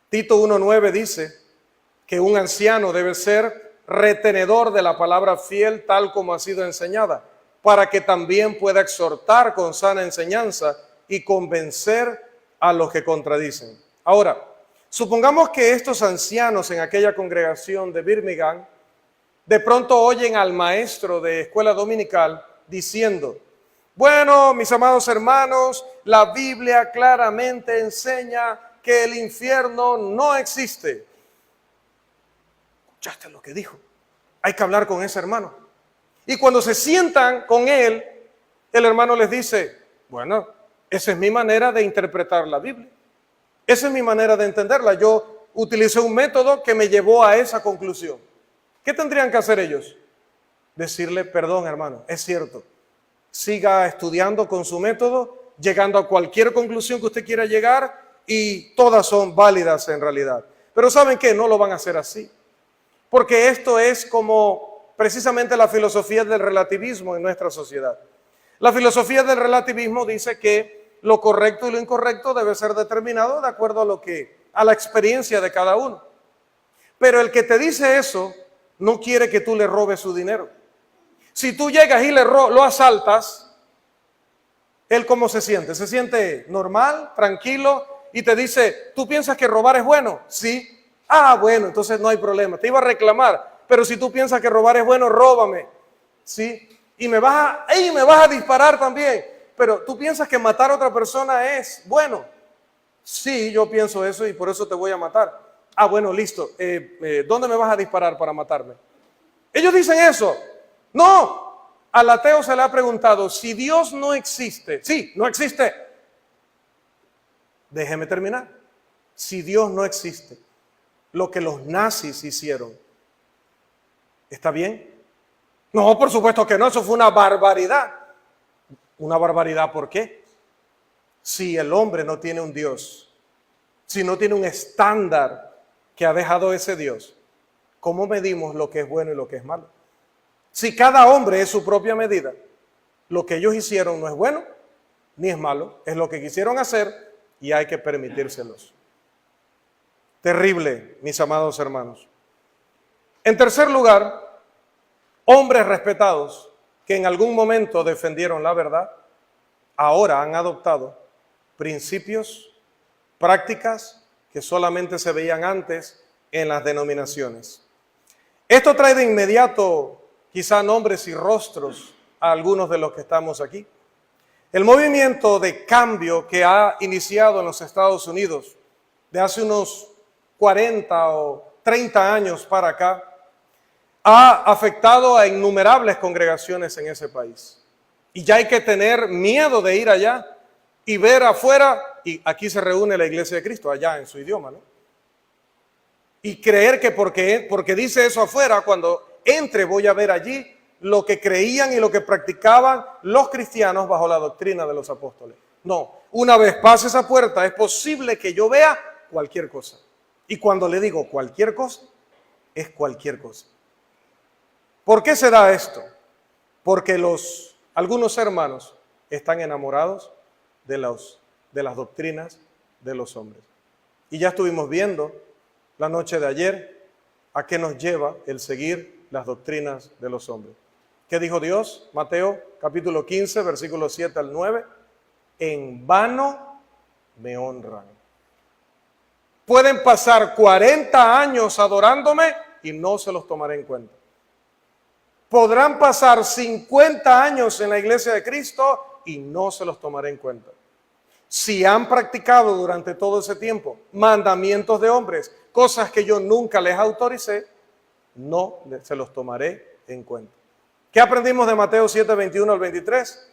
[SPEAKER 1] Tito 1:9 dice que un anciano debe ser retenedor de la palabra fiel tal como ha sido enseñada, para que también pueda exhortar con sana enseñanza y convencer a los que contradicen. Ahora, supongamos que estos ancianos en aquella congregación de Birmingham de pronto oyen al maestro de escuela dominical diciendo: bueno, mis amados hermanos, la Biblia claramente enseña que el infierno no existe. ¿Escuchaste lo que dijo? Hay que hablar con ese hermano. Y cuando se sientan con él, el hermano les dice: bueno, esa es mi manera de interpretar la Biblia. Esa es mi manera de entenderla. Yo utilicé un método que me llevó a esa conclusión. ¿Qué tendrían que hacer ellos? Decirle: perdón, hermano, es cierto. Siga estudiando con su método, llegando a cualquier conclusión que usted quiera llegar, y todas son válidas en realidad. Pero ¿saben qué? No lo van a hacer así. Porque esto es como precisamente la filosofía del relativismo en nuestra sociedad. La filosofía del relativismo dice que lo correcto y lo incorrecto debe ser determinado de acuerdo a la experiencia de cada uno. Pero el que te dice eso no quiere que tú le robes su dinero. Si tú llegas y lo asaltas, ¿él cómo se siente? ¿Se siente normal, tranquilo? Y te dice: ¿tú piensas que robar es bueno? Sí. Ah, bueno, entonces no hay problema. Te iba a reclamar, pero si tú piensas que robar es bueno, róbame. Sí. Y me vas a disparar también. Pero tú piensas que matar a otra persona es bueno. Sí, yo pienso eso y por eso te voy a matar. Ah, bueno, listo. ¿Dónde me vas a disparar para matarme? Ellos dicen eso. No, al ateo se le ha preguntado: si Dios no existe, sí, no existe. Déjeme terminar. Si Dios no existe, lo que los nazis hicieron, ¿está bien? No, por supuesto que no, eso fue una barbaridad. ¿Una barbaridad por qué? Si el hombre no tiene un Dios, si no tiene un estándar que ha dejado ese Dios, ¿cómo medimos lo que es bueno y lo que es malo? Si cada hombre es su propia medida, lo que ellos hicieron no es bueno ni es malo, es lo que quisieron hacer y hay que permitírselos. Terrible, mis amados hermanos. En tercer lugar, hombres respetados que en algún momento defendieron la verdad, ahora han adoptado principios, prácticas que solamente se veían antes en las denominaciones. Esto trae de inmediato quizá nombres y rostros a algunos de los que estamos aquí. El movimiento de cambio que ha iniciado en los Estados Unidos de hace unos 40 o 30 años para acá ha afectado a innumerables congregaciones en ese país. Y ya hay que tener miedo de ir allá y ver afuera, y aquí se reúne la Iglesia de Cristo, allá en su idioma, ¿no? Y creer que porque dice eso afuera, cuando entre voy a ver allí lo que creían y lo que practicaban los cristianos bajo la doctrina de los apóstoles. No, una vez pase esa puerta es posible que yo vea cualquier cosa. Y cuando le digo cualquier cosa, es cualquier cosa. ¿Por qué se da esto? Porque algunos hermanos están enamorados de las doctrinas de los hombres. Y ya estuvimos viendo la noche de ayer a qué nos lleva el seguir las doctrinas de los hombres. ¿Qué dijo Dios? Mateo capítulo 15, versículos 7 al 9. En vano me honran. Pueden pasar 40 años adorándome y no se los tomaré en cuenta. Podrán pasar 50 años en la iglesia de Cristo y no se los tomaré en cuenta. Si han practicado durante todo ese tiempo mandamientos de hombres, cosas que yo nunca les autoricé, no se los tomaré en cuenta. ¿Qué aprendimos de Mateo 7, 21 al 23?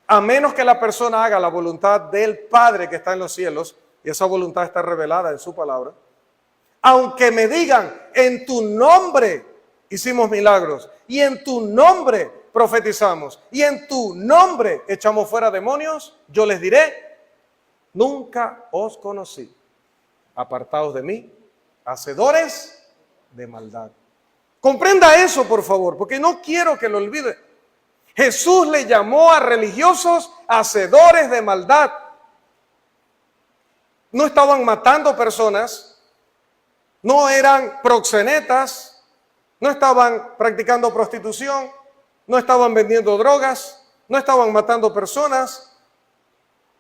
[SPEAKER 1] A menos que la persona haga la voluntad del Padre que está en los cielos, y esa voluntad está revelada en su palabra, Aunque me digan, en tu nombre hicimos milagros, y en tu nombre profetizamos, y en tu nombre echamos fuera demonios, yo les diré, nunca os conocí. Apartados de mí, hacedores de maldad. Comprenda eso, por favor, porque no quiero que lo olvide. Jesús le llamó a religiosos hacedores de maldad. No estaban matando personas, no eran proxenetas, no estaban practicando prostitución, no estaban vendiendo drogas, no estaban matando personas,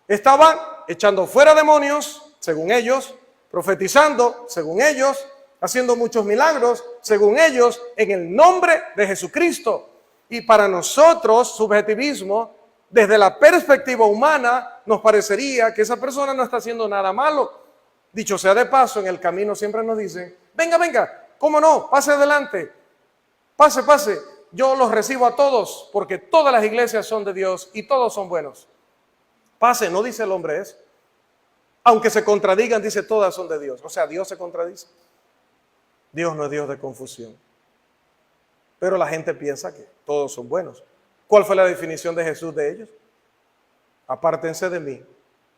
[SPEAKER 1] estaban echando fuera demonios, según ellos, profetizando, según ellos, haciendo muchos milagros, según ellos, en el nombre de Jesucristo. Y para nosotros, subjetivismo, desde la perspectiva humana, nos parecería que esa persona no está haciendo nada malo. Dicho sea de paso, en el camino siempre nos dicen, venga, venga, ¿cómo no? Pase adelante, pase, pase. Yo los recibo a todos, porque todas las iglesias son de Dios y todos son buenos. Pase, no dice el hombre eso. Aunque se contradigan, dice todas son de Dios. O sea, Dios se contradice. Dios no es Dios de confusión. Pero la gente piensa que todos son buenos. ¿Cuál fue la definición de Jesús de ellos? Apártense de mí,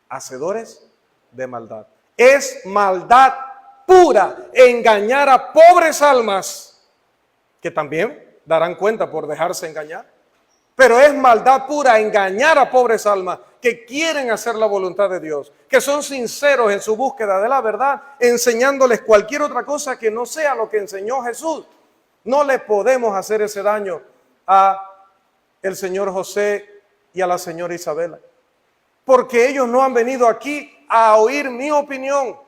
[SPEAKER 1] hacedores de maldad. Es maldad pura engañar a pobres almas, que también darán cuenta por dejarse engañar. Pero es maldad pura engañar a pobres almas que quieren hacer la voluntad de Dios, que son sinceros en su búsqueda de la verdad, enseñándoles cualquier otra cosa que no sea lo que enseñó Jesús. No le podemos hacer ese daño a el señor José y a la señora Isabela, porque ellos no han venido aquí a oír mi opinión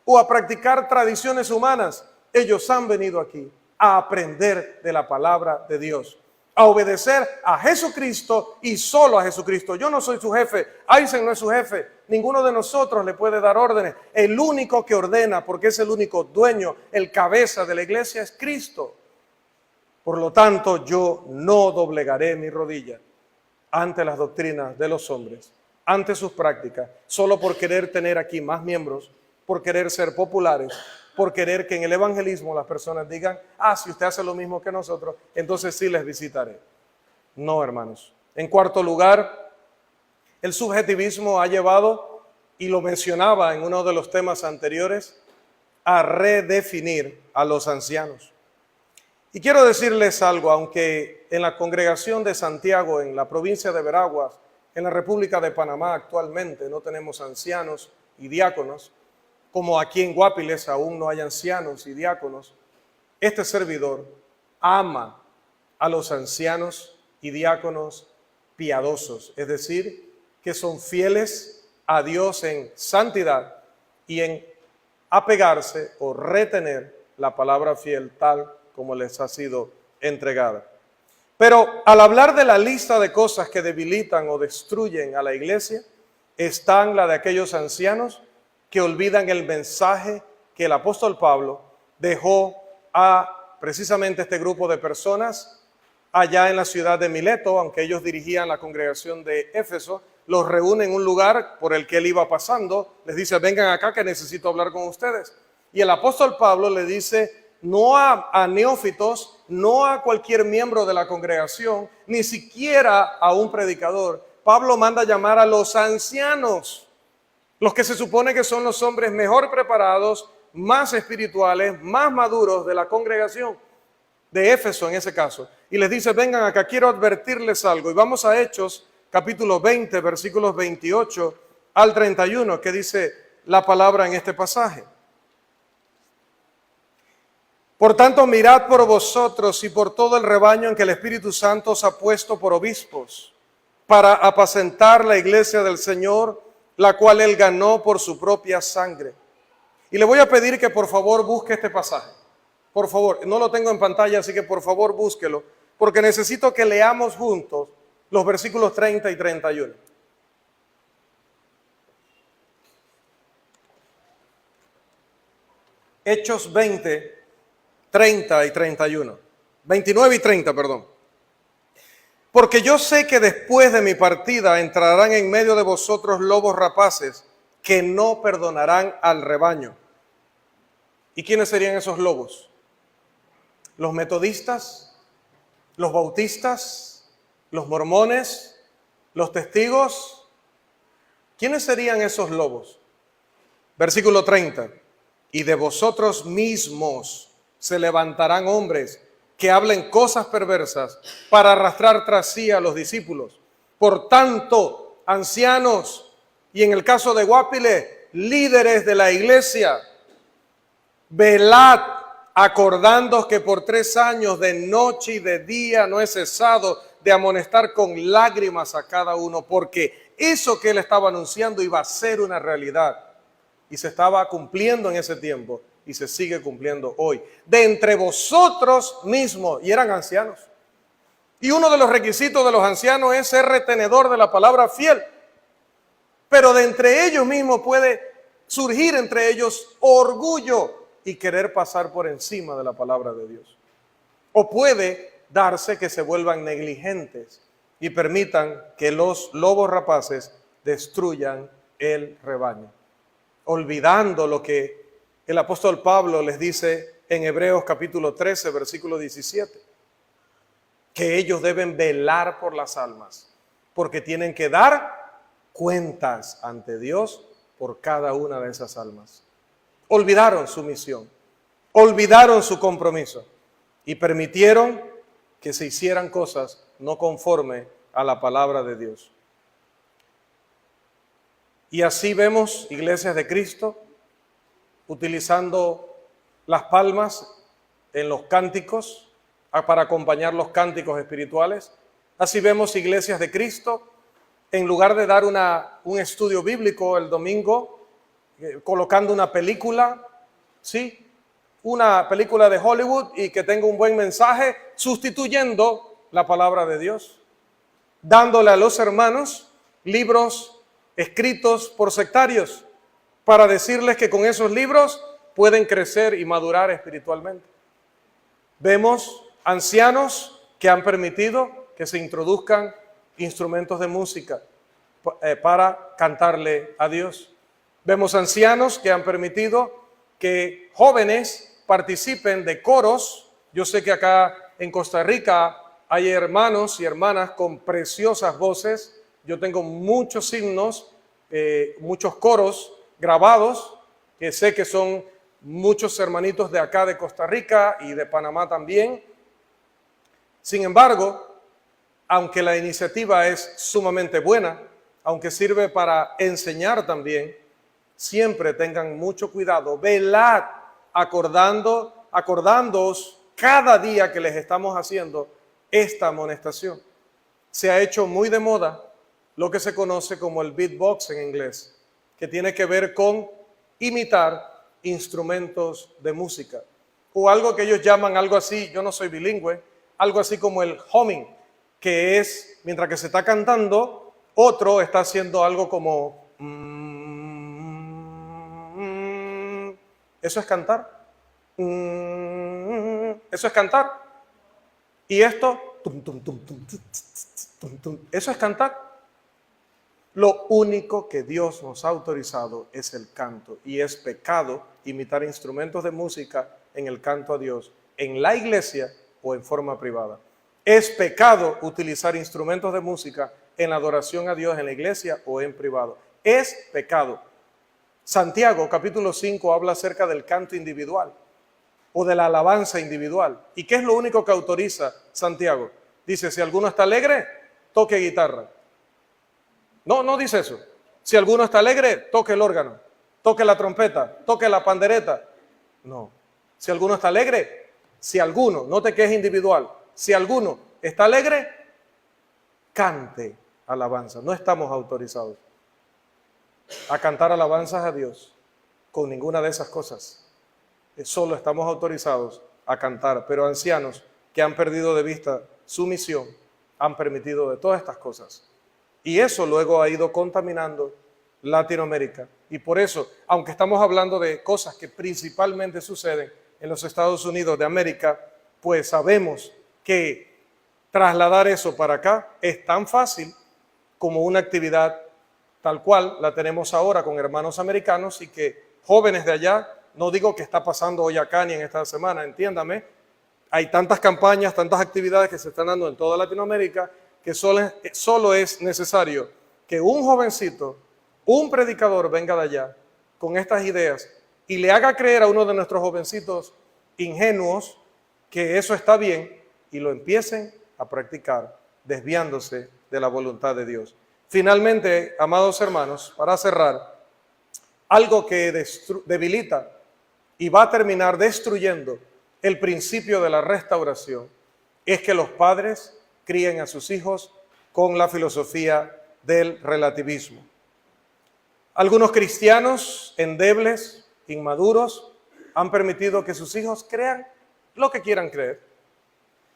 [SPEAKER 1] o a practicar tradiciones humanas. Ellos han venido aquí a aprender de la palabra de Dios, a obedecer a Jesucristo y solo a Jesucristo. Yo no soy su jefe, Aizen no es su jefe, ninguno de nosotros le puede dar órdenes. El único que ordena, porque es el único dueño, el cabeza de la iglesia, es Cristo. Por lo tanto, yo no doblegaré mi rodilla ante las doctrinas de los hombres, ante sus prácticas, solo por querer tener aquí más miembros, por querer ser populares, por querer que en el evangelismo las personas digan, si usted hace lo mismo que nosotros, entonces sí les visitaré. No, hermanos. En cuarto lugar, el subjetivismo ha llevado, y lo mencionaba en uno de los temas anteriores, a redefinir a los ancianos. Y quiero decirles algo, aunque en la congregación de Santiago, en la provincia de Veraguas, en la República de Panamá actualmente no tenemos ancianos y diáconos, como aquí en Guapiles aún no hay ancianos y diáconos, este servidor ama a los ancianos y diáconos piadosos, es decir, que son fieles a Dios en santidad y en apegarse o retener la palabra fiel tal como les ha sido entregada. Pero al hablar de la lista de cosas que debilitan o destruyen a la iglesia, están la de aquellos ancianos que olvidan el mensaje que el apóstol Pablo dejó a precisamente este grupo de personas allá en la ciudad de Mileto, aunque ellos dirigían la congregación de Éfeso, los reúne en un lugar por el que él iba pasando, les dice, vengan acá que necesito hablar con ustedes. Y el apóstol Pablo le dice, no a neófitos, no a cualquier miembro de la congregación, ni siquiera a un predicador. Pablo manda llamar a los ancianos, los que se supone que son los hombres mejor preparados, más espirituales, más maduros de la congregación de Éfeso en ese caso. Y les dice, vengan acá, quiero advertirles algo. Y vamos a Hechos, capítulo 20, versículos 28 al 31, que dice la palabra en este pasaje. Por tanto, mirad por vosotros y por todo el rebaño en que el Espíritu Santo os ha puesto por obispos, para apacentar la iglesia del Señor, la cual él ganó por su propia sangre. Y le voy a pedir que por favor busque este pasaje. Por favor, no lo tengo en pantalla, así que por favor búsquelo, porque necesito que leamos juntos los versículos 30 y 31. Hechos 20, 30 y 31. 29 y 30, perdón. Porque yo sé que después de mi partida entrarán en medio de vosotros lobos rapaces que no perdonarán al rebaño. ¿Y quiénes serían esos lobos? ¿Los metodistas? ¿Los bautistas? ¿Los mormones? ¿Los testigos? ¿Quiénes serían esos lobos? Versículo 30. Y de vosotros mismos se levantarán hombres que hablen cosas perversas para arrastrar tras sí a los discípulos. Por tanto, ancianos, y en el caso de Guapile, líderes de la iglesia, velad, acordándoos que por 3 años de noche y de día no he cesado de amonestar con lágrimas a cada uno, porque eso que él estaba anunciando iba a ser una realidad y se estaba cumpliendo en ese tiempo y se sigue cumpliendo hoy. De entre vosotros mismos, y eran ancianos. Y uno de los requisitos de los ancianos es ser retenedor de la palabra fiel. Pero de entre ellos mismos puede surgir entre ellos orgullo y querer pasar por encima de la palabra de Dios. O puede darse que se vuelvan negligentes y permitan que los lobos rapaces destruyan el rebaño, olvidando lo que el apóstol Pablo les dice en Hebreos capítulo 13, versículo 17, que ellos deben velar por las almas, porque tienen que dar cuentas ante Dios por cada una de esas almas. Olvidaron su misión, olvidaron su compromiso y permitieron que se hicieran cosas no conforme a la palabra de Dios. Y así vemos iglesias de Cristo utilizando las palmas en los cánticos para acompañar los cánticos espirituales. Así vemos iglesias de Cristo, en lugar de dar un estudio bíblico el domingo, colocando una película, ¿sí? Una película de Hollywood y que tenga un buen mensaje, sustituyendo la palabra de Dios, dándole a los hermanos libros escritos por sectarios para decirles que con esos libros pueden crecer y madurar espiritualmente. Vemos ancianos que han permitido que se introduzcan instrumentos de música para cantarle a Dios. Vemos ancianos que han permitido que jóvenes participen de coros. Yo sé que acá en Costa Rica hay hermanos y hermanas con preciosas voces. Yo tengo muchos himnos, muchos coros grabados, que sé que son muchos hermanitos de acá de Costa Rica y de Panamá también. Sin embargo, aunque la iniciativa es sumamente buena, aunque sirve para enseñar también, siempre tengan mucho cuidado, velad, acordándoos cada día que les estamos haciendo esta amonestación. Se ha hecho muy de moda lo que se conoce como el beatbox en inglés, que tiene que ver con imitar instrumentos de música, o algo que ellos llaman algo así, yo no soy bilingüe, algo así como el humming, que es, mientras que se está cantando, otro está haciendo algo como eso es cantar. Eso es cantar. Y esto, eso es cantar. Lo único que Dios nos ha autorizado es el canto, y es pecado imitar instrumentos de música en el canto a Dios, en la iglesia o en forma privada. Es pecado utilizar instrumentos de música en la adoración a Dios en la iglesia o en privado. Es pecado. Santiago capítulo 5 habla acerca del canto individual o de la alabanza individual. ¿Y qué es lo único que autoriza Santiago? Dice, si alguno está alegre, toque guitarra. No dice eso. Si alguno está alegre, toque el órgano, toque la trompeta, toque la pandereta. No. Si alguno está alegre, si alguno, note que es individual, si alguno está alegre, cante alabanza. No estamos autorizados a cantar alabanzas a Dios con ninguna de esas cosas. Solo estamos autorizados a cantar, pero ancianos que han perdido de vista su misión han permitido de todas estas cosas. Y eso luego ha ido contaminando Latinoamérica. Y por eso, aunque estamos hablando de cosas que principalmente suceden en los Estados Unidos de América, pues sabemos que trasladar eso para acá es tan fácil como una actividad tal cual la tenemos ahora con hermanos americanos, y que jóvenes de allá No digo que está pasando hoy acá ni en esta semana, entiéndame. Hay tantas campañas, tantas actividades que se están dando en toda Latinoamérica que solo es necesario que un jovencito, un predicador venga de allá con estas ideas y le haga creer a uno de nuestros jovencitos ingenuos que eso está bien y lo empiecen a practicar desviándose de la voluntad de Dios. Finalmente, amados hermanos, para cerrar, algo que debilita y va a terminar destruyendo el principio de la restauración es que los padres críen a sus hijos con la filosofía del relativismo. Algunos cristianos endebles, inmaduros, han permitido que sus hijos crean lo que quieran creer,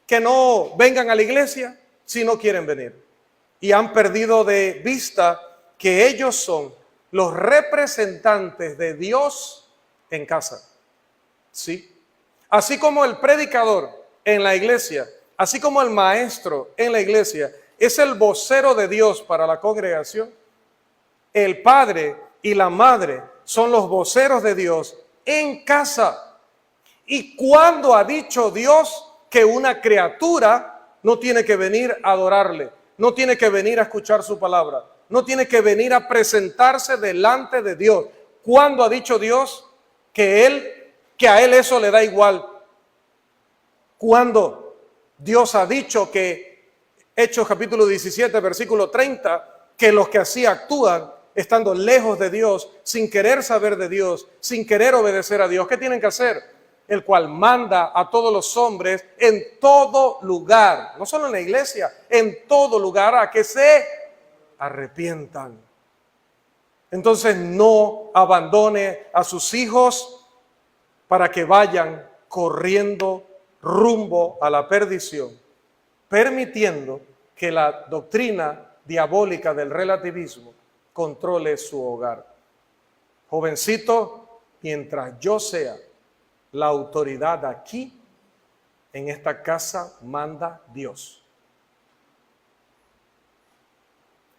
[SPEAKER 1] que no vengan a la iglesia si no quieren venir, y han perdido de vista que ellos son los representantes de Dios en casa. Sí. Así como el predicador en la iglesia, así como el maestro en la iglesia es el vocero de Dios para la congregación, el padre y la madre son los voceros de Dios en casa. ¿Y cuándo ha dicho Dios que una criatura no tiene que venir a adorarle, no tiene que venir a escuchar su palabra, no tiene que venir a presentarse delante de Dios? ¿Cuándo ha dicho Dios que a él eso le da igual? Cuando Dios ha dicho que, Hechos capítulo 17, versículo 30, que los que así actúan, estando lejos de Dios, sin querer saber de Dios, sin querer obedecer a Dios, ¿qué tienen que hacer? El cual manda a todos los hombres en todo lugar, no solo en la iglesia, en todo lugar, a que se arrepientan. Entonces no abandone a sus hijos para que vayan corriendo rumbo a la perdición, permitiendo que la doctrina diabólica del relativismo controle su hogar. Jovencito, mientras yo sea la autoridad aquí, en esta casa manda Dios.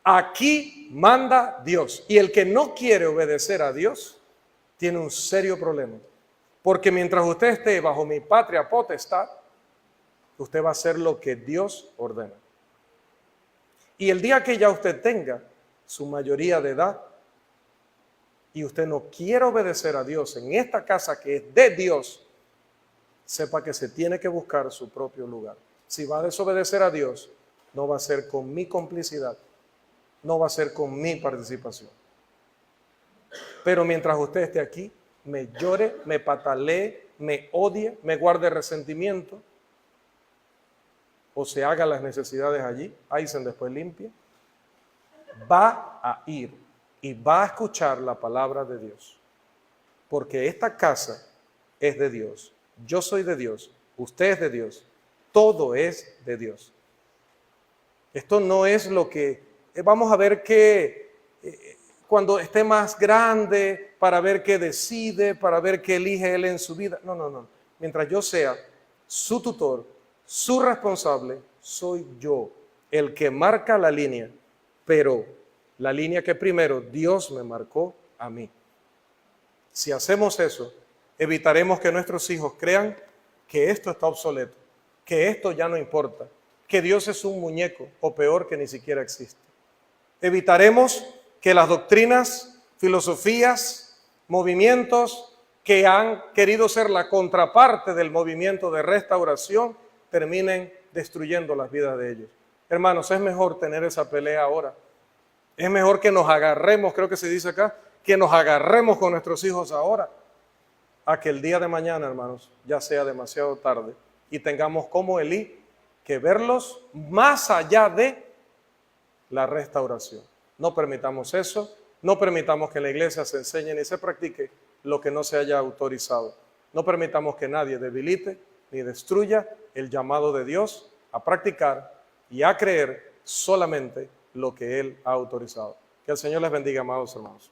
[SPEAKER 1] Aquí manda Dios. Y el que no quiere obedecer a Dios tiene un serio problema. Porque mientras usted esté bajo mi patria potestad, usted va a hacer lo que Dios ordena. Y el día que ya usted tenga su mayoría de edad y usted no quiere obedecer a Dios en esta casa que es de Dios, sepa que se tiene que buscar su propio lugar. Si va a desobedecer a Dios, no va a ser con mi complicidad, no va a ser con mi participación. Pero mientras usted esté aquí, me llore, me patalee, me odie, me guarde resentimiento, o se haga las necesidades allí, ahí se después limpia, va a ir y va a escuchar la palabra de Dios. Porque esta casa es de Dios, yo soy de Dios, usted es de Dios, todo es de Dios. Esto no es lo que, vamos a ver que cuando esté más grande, para ver qué decide, para ver qué elige él en su vida. No. Mientras yo sea su tutor, su responsable, soy yo el que marca la línea, pero la línea que primero Dios me marcó a mí. Si hacemos eso, evitaremos que nuestros hijos crean que esto está obsoleto, que esto ya no importa, que Dios es un muñeco o peor, que ni siquiera existe. Evitaremos que las doctrinas, filosofías, movimientos que han querido ser la contraparte del movimiento de restauración terminen destruyendo las vidas de ellos. Hermanos, es mejor tener esa pelea ahora. Es mejor que nos agarremos, creo que se dice acá, que nos agarremos con nuestros hijos ahora, a que el día de mañana, hermanos, ya sea demasiado tarde y tengamos como Elí que verlos más allá de la restauración. No permitamos eso, no permitamos que en la iglesia se enseñe ni se practique lo que no se haya autorizado. No permitamos que nadie debilite ni destruya el llamado de Dios a practicar y a creer solamente lo que Él ha autorizado. Que el Señor les bendiga, amados hermanos.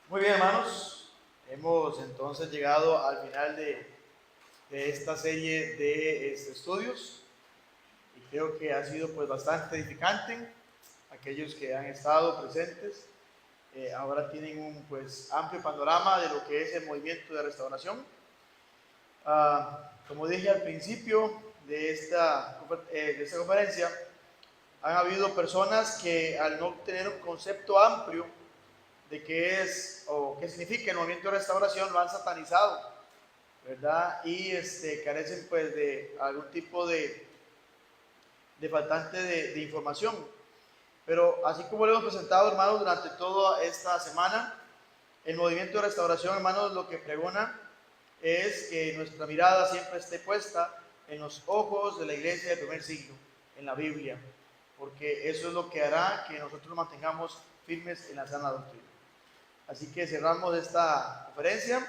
[SPEAKER 2] Muy bien, hermanos, hemos entonces llegado al final de esta serie de estudios y creo que ha sido pues bastante edificante. Aquellos que han estado presentes ahora tienen un pues amplio panorama de lo que es el movimiento de restauración. Como dije al principio de esta conferencia, han habido personas que al no tener un concepto amplio de qué es o qué significa el movimiento de restauración lo han satanizado, ¿verdad? Y carecen pues de algún tipo de faltante de información. Pero así como lo hemos presentado, hermanos, durante toda esta semana, el movimiento de restauración, hermanos, lo que pregona es que nuestra mirada siempre esté puesta en los ojos de la iglesia del primer siglo, en la Biblia, porque eso es lo que hará que nosotros nos mantengamos firmes en la sana doctrina. Así que cerramos esta conferencia